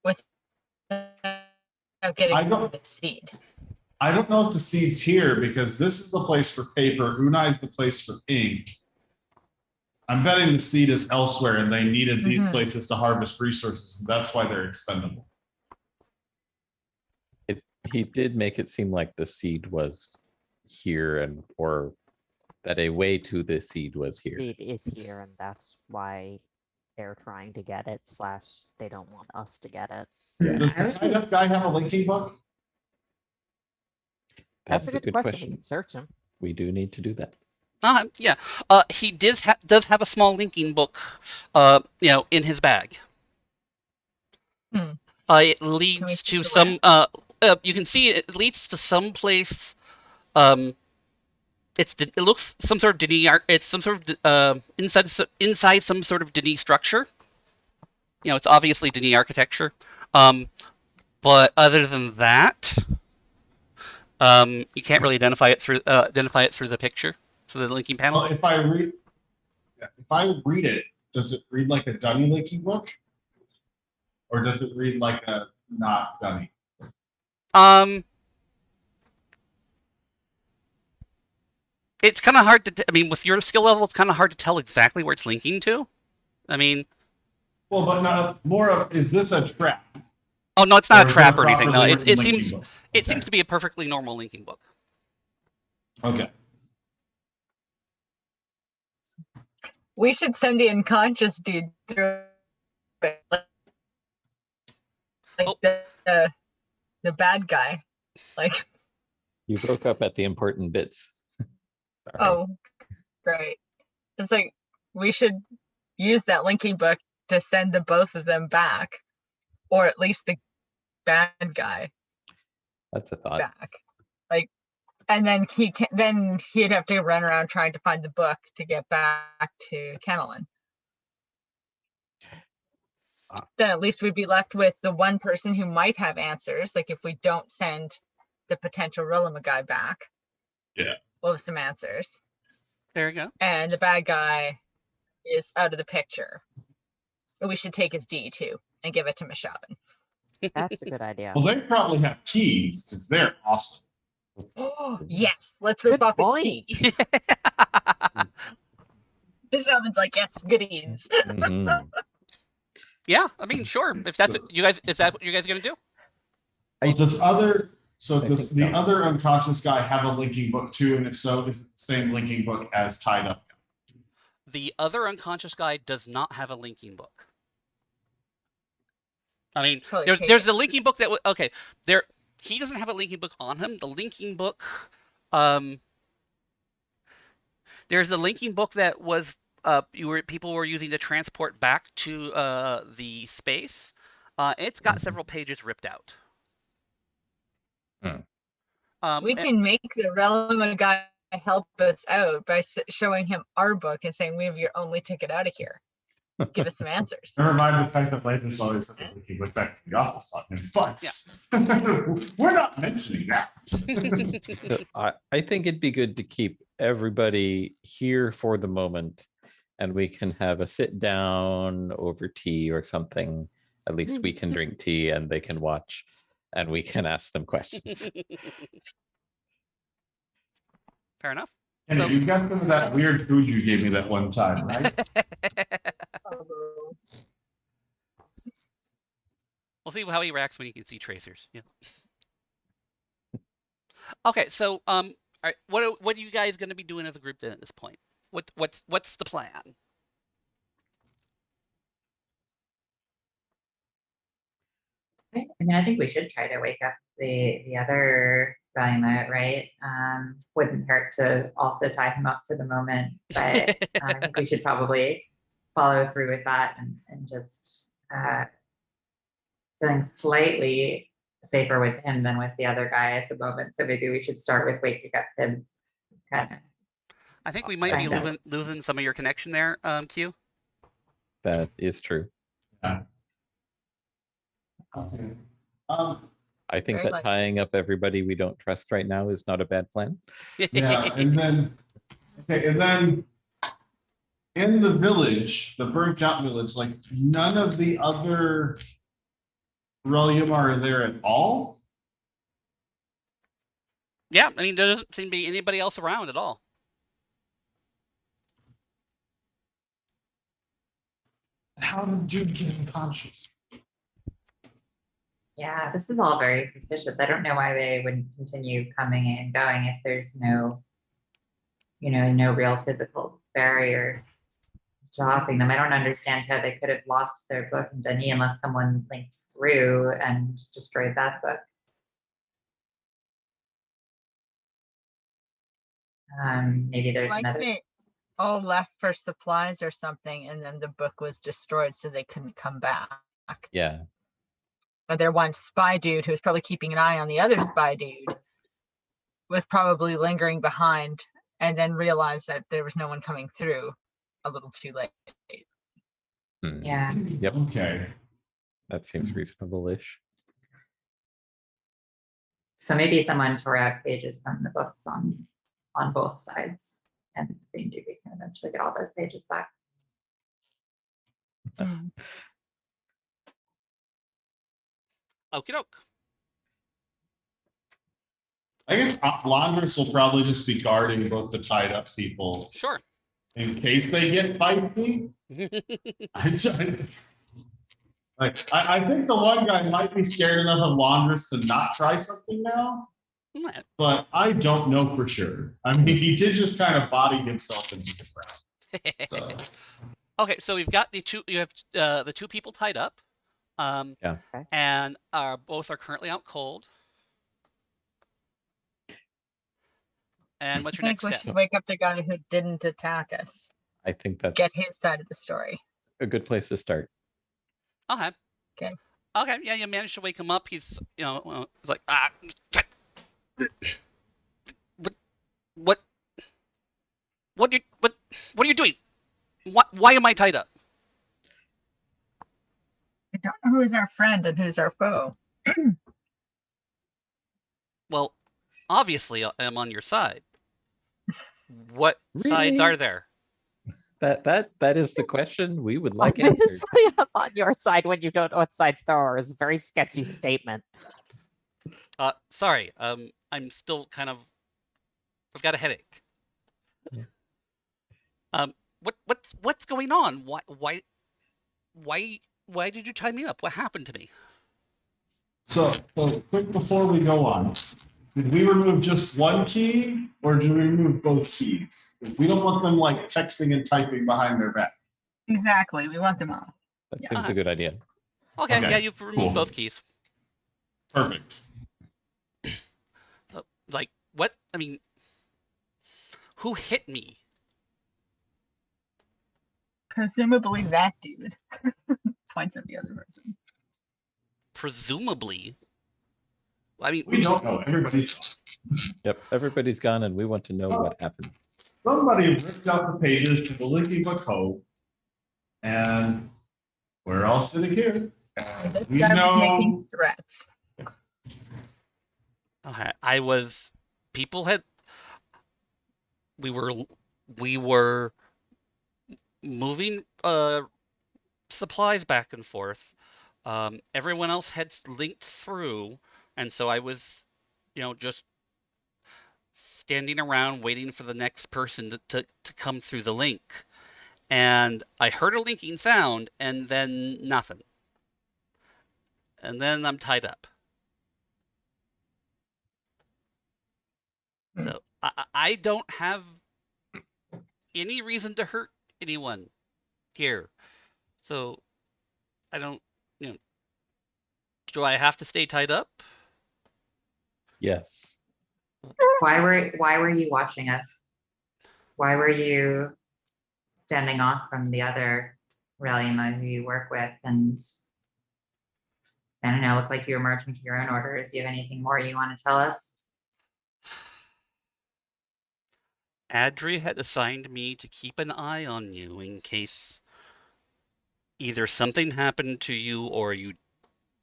without getting the seed. I don't know if the seed's here because this is the place for paper. Unai's the place for ink. I'm betting the seed is elsewhere and they needed these places to harvest resources. And that's why they're expendable. He did make it seem like the seed was here or that a way to the seed was here. Seed is here, and that's why they're trying to get it / they don't want us to get it. Yeah. Does the tied up guy have a linking book? That's a good question. We can search him. We do need to do that. Yeah. He does have a small linking book, in his bag. It leads to some. You can see it leads to some place. It looks some sort of Denis. It's some sort of inside some sort of Denis structure. It's obviously Denis architecture. But other than that, you can't really identify it through the picture, through the linking panel. Well, if I read it, does it read like a Dunny linking book? Or does it read like a not Dunny? It's kind of hard to. With your skill level, it's kind of hard to tell exactly where it's linking to. Well, but not more of, is this a trap? Oh no, it's not Or a trap is it or anything. No, properly it written seems linking book? it seems to be a perfectly normal linking book. Okay. We should send the unconscious dude through it, like the bad guy. Like, You broke up at the important bits. Sorry. oh, great. It's like we should use that linking book to send the both of them back, or at least the bad guy That's a thought. back. Like, and then he'd have to run around trying to find the book to get back to Kennelin. Then at least we'd be left with the one person who might have answers. Like if we don't send the potential Rilima guy back, Yeah, we'll have some answers. There you go. And the bad guy is out of the picture. So we should take his D too and give it to Mishaven. That's a good idea. well, they probably have keys because they're awesome. Oh yes, let's rip Good off his point. keys. Mishaven's like, yes, goodies. Mhm. Yeah, sure. If that's what you guys, is that what you guys are gonna do? Well, does I the think so. other unconscious guy have a linking book too? And if so, is it the same linking book as tied up? The other unconscious guy does not have a linking book. Probably there's take the linking book that there. He doesn't have a linking book on him. The linking book, there's the linking book that was people were using to transport back to the space. It's got several pages ripped out. we can make the Relima guy help us out by showing him our book and saying we have your only ticket out of here. Give us some answers. Never mind the fact that Landers always has a linking book back to the office on him, but we're not mentioning that. So I think it'd be good to keep everybody here for the moment, and we can have a sit down over tea or something. At least we can drink tea and they can watch, and we can ask them questions. Fair enough. And So- you got some of that weird food you gave me that one time, right? We'll see how he reacts when he can see tracers. Yeah. Okay, so all right, what are you guys going to be doing as a group then at this point? What's the plan? I think we should try to wake up the other Valima, right? Wouldn't hurt to also tie him up for the moment, but I think we should probably follow through with that and just feeling slightly safer with him than with the other guy at the moment. So maybe we should start with waking up him. Kind of. I think we might be losing some of your connection there, Q. That is true. Okay. I think Very that likely. tying up everybody we don't trust right now is not a bad plan. Yeah, and then in the village, the burnt out village, like none of the other Relium are there at all. Yeah, there doesn't seem to be anybody else around at all. How did Jude get unconscious? Yeah, this is all very suspicious. I don't know why they wouldn't continue coming and going if there's no, no real physical barriers. dropping them. I don't understand how they could have lost their book in Denis unless someone linked through and destroyed that book. Maybe there's Like another. they all left for supplies or something, and then the book was destroyed, so they couldn't come back. Yeah. But their one spy dude, who was probably keeping an eye on the other spy dude, was probably lingering behind, and then realized that there was no one coming through a little too late. Hmm. Yeah. Yep. Okay. That seems reasonable-ish. So maybe someone tore out pages from the books on both sides, and maybe we can eventually get all those pages back. Okie doke. I guess Laundress will probably just be guarding both the tied up people Sure. in case they get feisty. I think the one guy might be scared enough of Laundress to not try something now, but I don't know for sure. I mean, he did just kind of body himself into the crowd. So. Okay, so we've got the two. You have the two people tied up, Yeah. and both are currently out cold. And what's your I next think we step? should wake up the guy who didn't attack us. I think that's Get his side of the story. a good place to start. Okay. Okay. Okay. Yeah, you managed to wake him up. He's, he's like, what are you doing? Why am I tied up? I don't know who's our friend and who's our foe. Well, obviously I'm on your side. What sides Really? are there? That is the question we would like answered. Obviously, I'm on your side when you don't know what sides there are is a very sketchy statement. Sorry. I'm still kind of. I've got a headache. What's going on? Why did you tie me up? What happened to me? So quick before we go on, did we remove just one key or did we remove both keys? We don't want them like texting and typing behind their back. Exactly. We want them all. That seems a good idea. Okay, Okay, yeah, you've removed cool. both keys. Perfect. Like, what? I mean, who hit me? Presumably that dude. Points at the other person. Presumably. I mean, We don't know. Everybody's gone. Yep, everybody's gone and we want to know what happened. Somebody ripped out the pages to the Linky Book Code, and we're all sitting here. This We guy was know. making threats. okay, we were moving supplies back and forth. Everyone else had linked through, and so I was, just standing around waiting for the next person to come through the link. And I heard a linking sound, and then nothing. And then I'm tied up. So I don't have any reason to hurt anyone here. So I don't, do I have to stay tied up? Yes. Why were you watching us? Why were you standing off from the other Reliuma who you work with? And I don't know, look like you were marching to your own orders. Do you have anything more you want to tell us? Adri had assigned me to keep an eye on you in case either something happened to you or you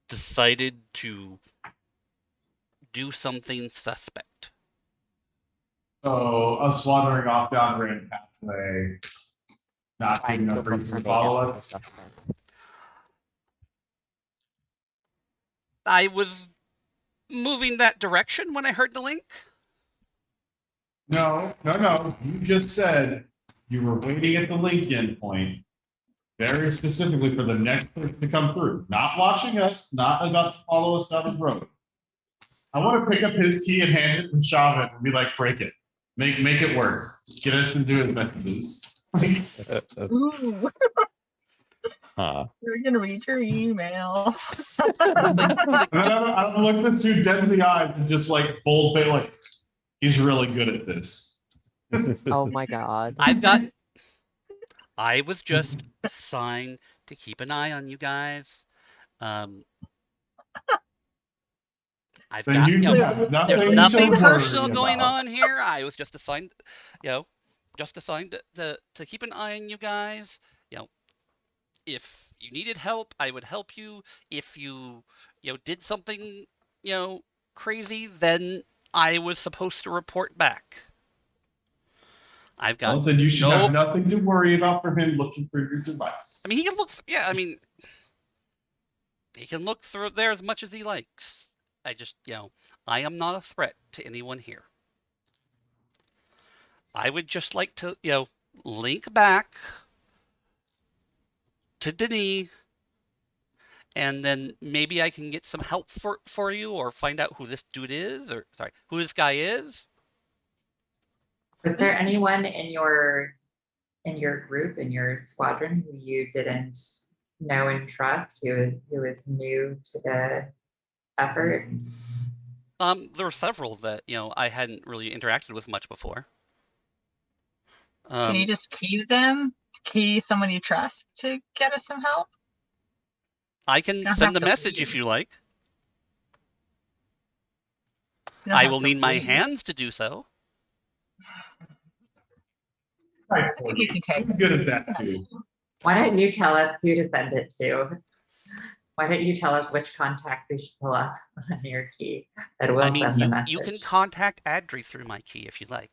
decided to do something suspect. So us wandering off down the random pathway, not Trying being to enough look reason for to follow data us. suspect. I was moving that direction when I heard the link. No. You just said you were waiting at the link endpoint very specifically for the next person to come through. Not watching us, not about to follow us down the road. I want to pick up his key and hand it to Shaman and be like, break it. Make it work. Get us into his messages. Ooh, we're gonna read your email. Like, And then I'm looking this dude dead in the eyes and just like bold face, like he's really good at this. Oh my god. I was just assigned to keep an eye on you guys. I've Then got, you you know, have there's nothing nothing to personal worry going about. on here. I was just assigned, just assigned to keep an eye on you guys. You know, if you needed help, I would help you. If you did something, crazy, then I was supposed to report back. I've got Well, then you should no. have nothing to worry about for him looking for your device. I mean, he can look. Yeah, I mean, he can look through there as much as he likes. I just, I am not a threat to anyone here. I would just like to, link back to Denis, and then maybe I can get some help for you, or find out who this dude is, or sorry, who this guy is. Was there anyone in your group, in your squadron, who you didn't know and trust, who is new to the effort? There were several that I hadn't really interacted with much before. Can you just key them? Key someone you trust to get us some help? I can send the message if you like. I will need my hands to do so. Right, I think you can take he's good at that too. Why don't you tell us who to send it to? Why don't you tell us which contact we should pull up on your key? That will send the message. You can contact Adri through my key if you like.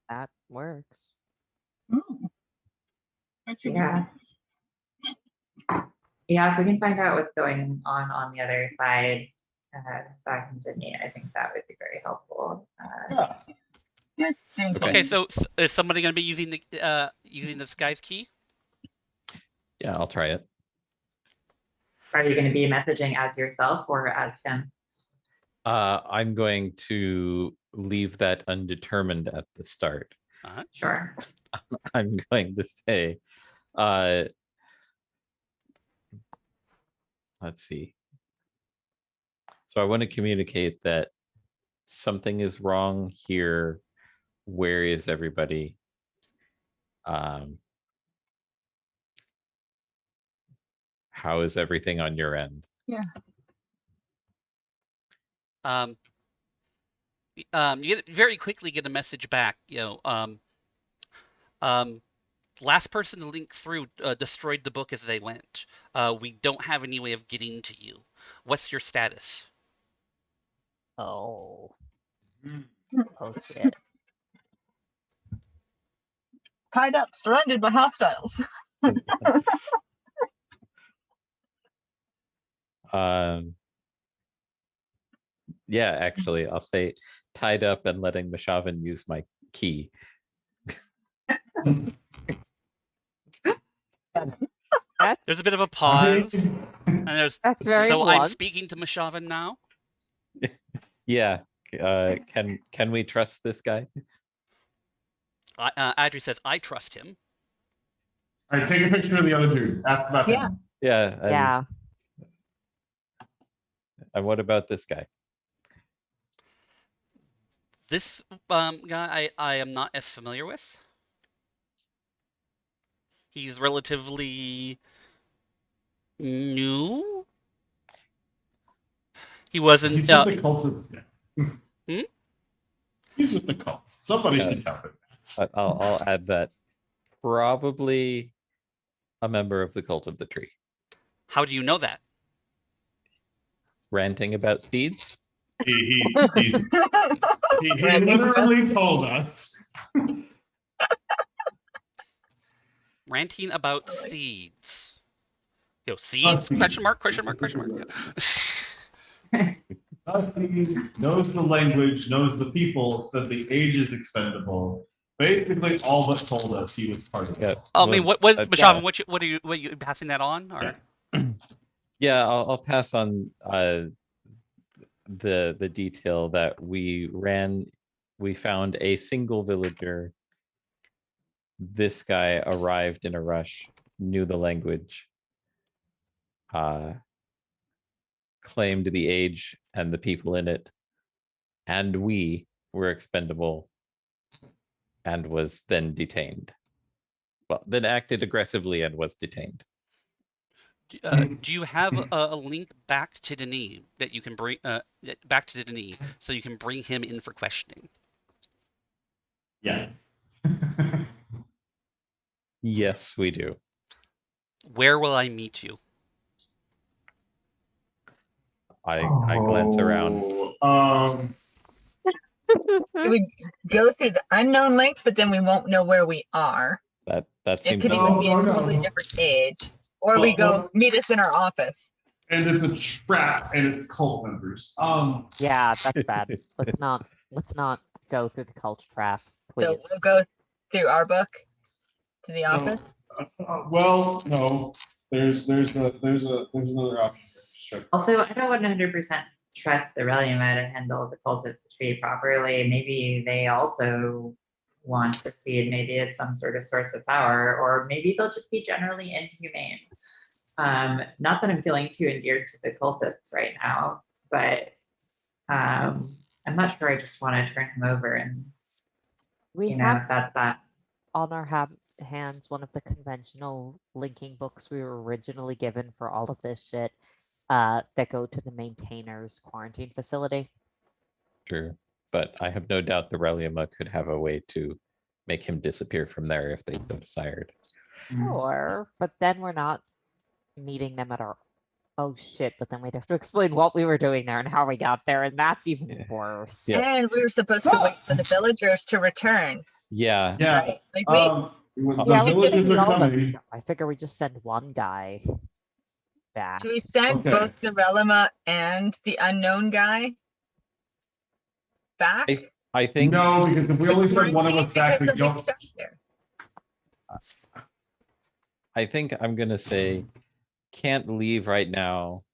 That works. Yeah. Yeah, if we can find out what's going on the other side, back in Sydney, I think that would be very helpful. Good thinking. Okay, so is somebody going to be using this guy's key? Yeah, I'll try it. Are you going to be messaging as yourself or as him? I'm going to leave that undetermined at the start. Sure. I'm going to say, let's see. So I want to communicate that something is wrong here. Where is everybody? How is everything on your end? Yeah. You very quickly get a message back. Last person to link through destroyed the book as they went. We don't have any way of getting to you. What's your status? Oh. Oh shit. Tied up, surrounded by hostiles. Yeah, actually, I'll say tied up and letting Mashavan use my key. There's a bit of a pause. And That's very so blunt. I'm speaking to Mashavan now. Yeah. Can we trust this guy? Adri says, I trust him. All right, take a picture of the other dude. Ask about him. Yeah. Yeah. And what about this guy? This guy I am not as familiar with. He's relatively new. He wasn't. He's with the cult of... He's with the cult. Somebody should count it. I'll add that. Probably a member of the Cult of the Tree. How do you know that? Ranting about seeds? He literally told us. Ranting about seeds. Seeds? Question mark, question mark, question mark. He knows the language, knows the people, said the age is expendable. Basically, all but told us he was part of it. I mean, Mashavan, what are you passing that on? Or? Yeah, I'll pass on the detail that we found a single villager this guy arrived in a rush, knew the language, claimed the age and the people in it, and we were expendable, and was then detained. Well, then acted aggressively and was detained. Do you have a link back to Denis that you can bring back to Denis so you can bring him in for questioning? Yes. Yes, we do. Where will I meet you? I glance around. We go through the unknown links, but then we won't know where we are. That It seems could even be a totally different age. Or we go meet us in our office. And it's a trap, and it's cult members. Yeah, that's bad. Let's not go through the cult trap, please. So we'll go through our book to the office. Well, no. There's another option. Just check. Also, I don't 100% trust the Reliuma to handle the cult of the tree properly. Maybe they also want to see maybe it's some sort of source of power, or maybe they'll just be generally inhumane. Not that I'm feeling too endeared to the cultists right now, but I'm not sure I just want to turn him over and We you know have if that's that. on our hands one of the conventional linking books we were originally given for all of this shit that go to the maintainer's quarantine facility. Sure, but I have no doubt the Reliuma could have a way to make him disappear from there if they so desired. Sure, but then we're not meeting them at our. Oh shit! But then we'd have to explain what we were doing there and how we got there, and that's even worse. Yeah. And we were supposed to wait for the villagers to return. Yeah. Yeah. Right? Like we Yeah, The we villagers didn't are know that. coming. I figure we just send one guy back. should we send Okay. both the Relima and the unknown guy back? I think No, because if we only send one of us back, we Because they'll be don't. stuck there. I think I'm gonna say can't leave right now.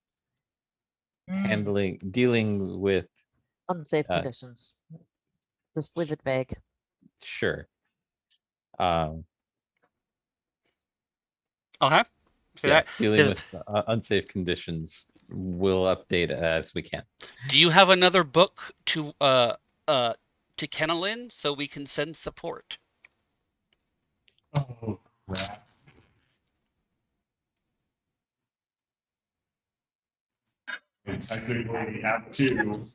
Dealing with Unsafe conditions. Just leave it vague. sure. Okay. So Yeah, that dealing with unsafe conditions. We'll update as we can. do you have another book to kennel in so we can send support? Oh crap. And technically we have two.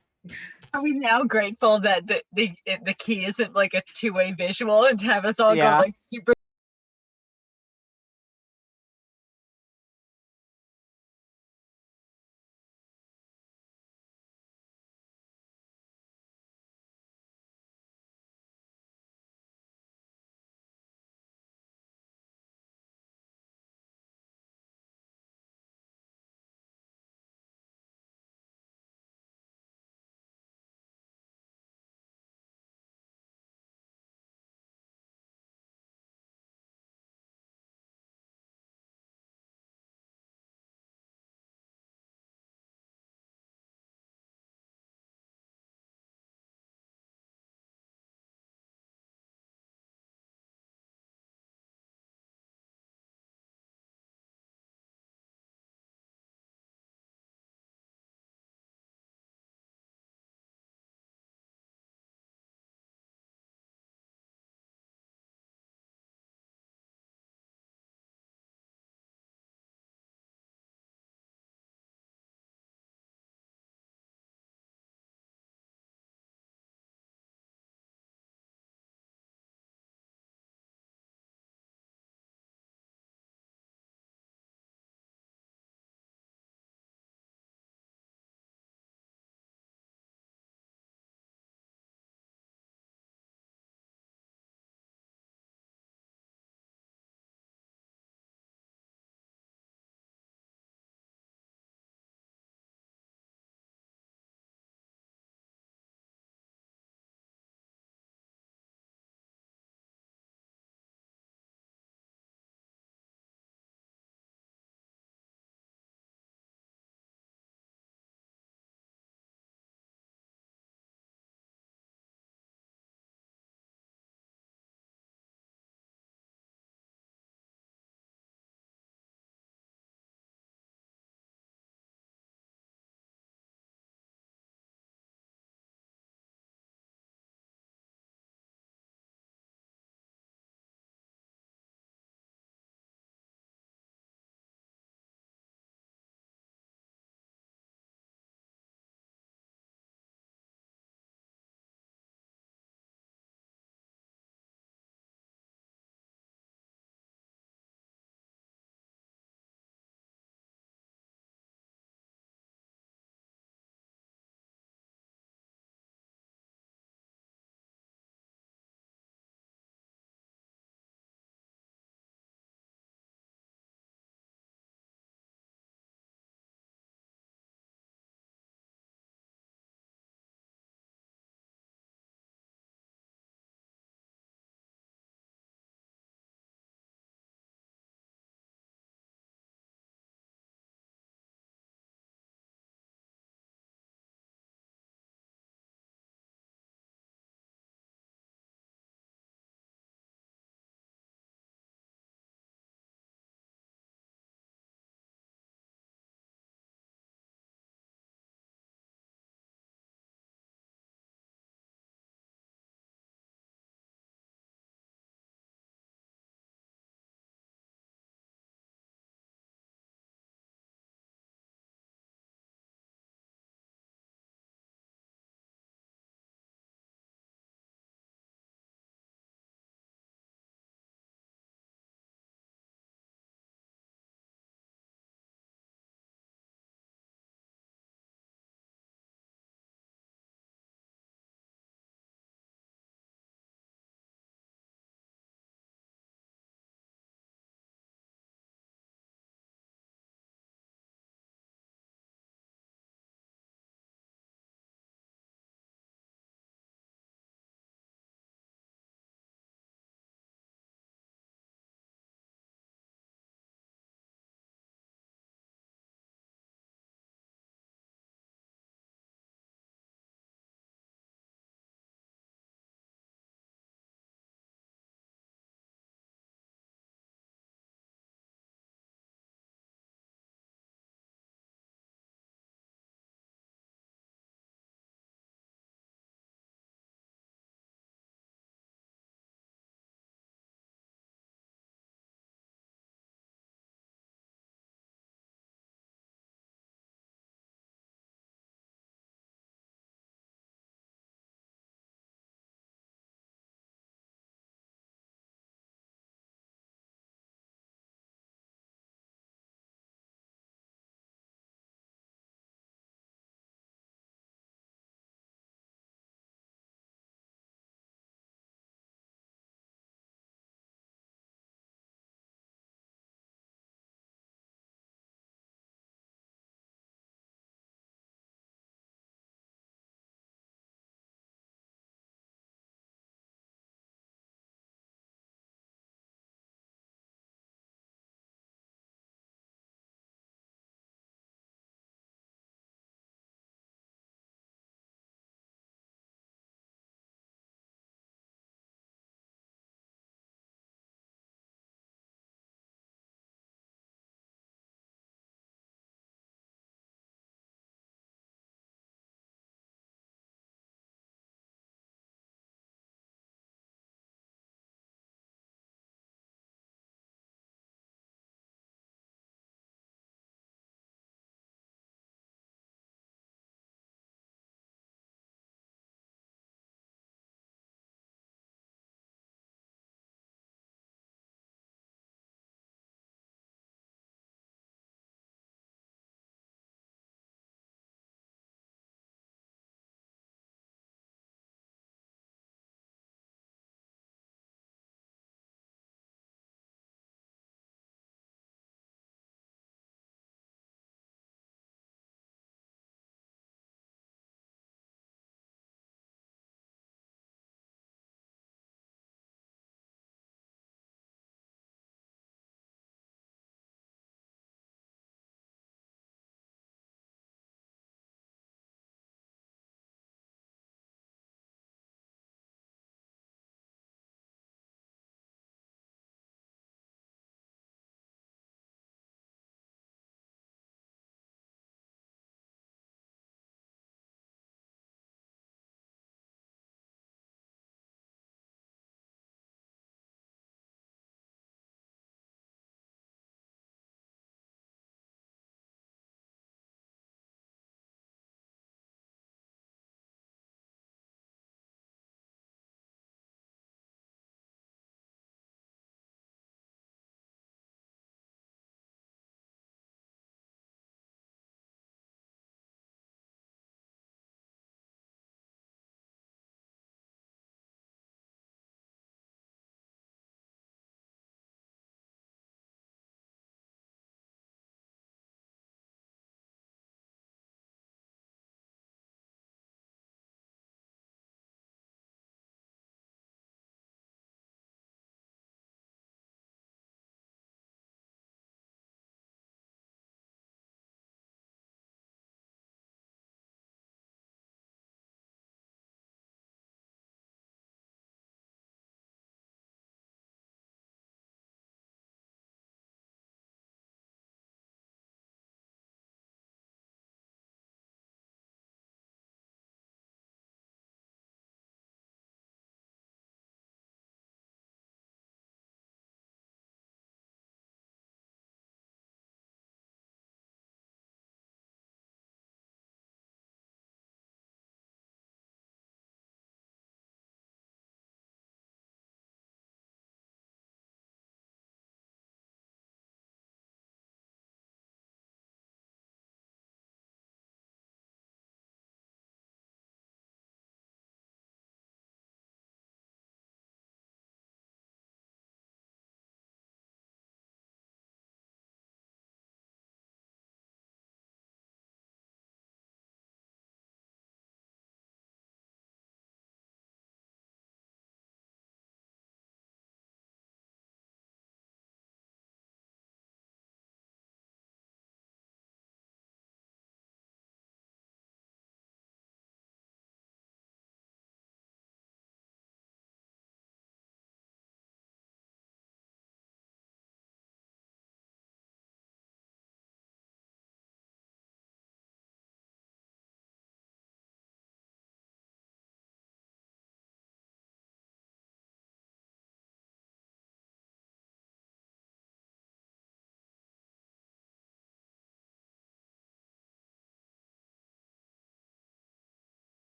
Are we now grateful that the key isn't like a two-way visual and to have us all Yeah. go like super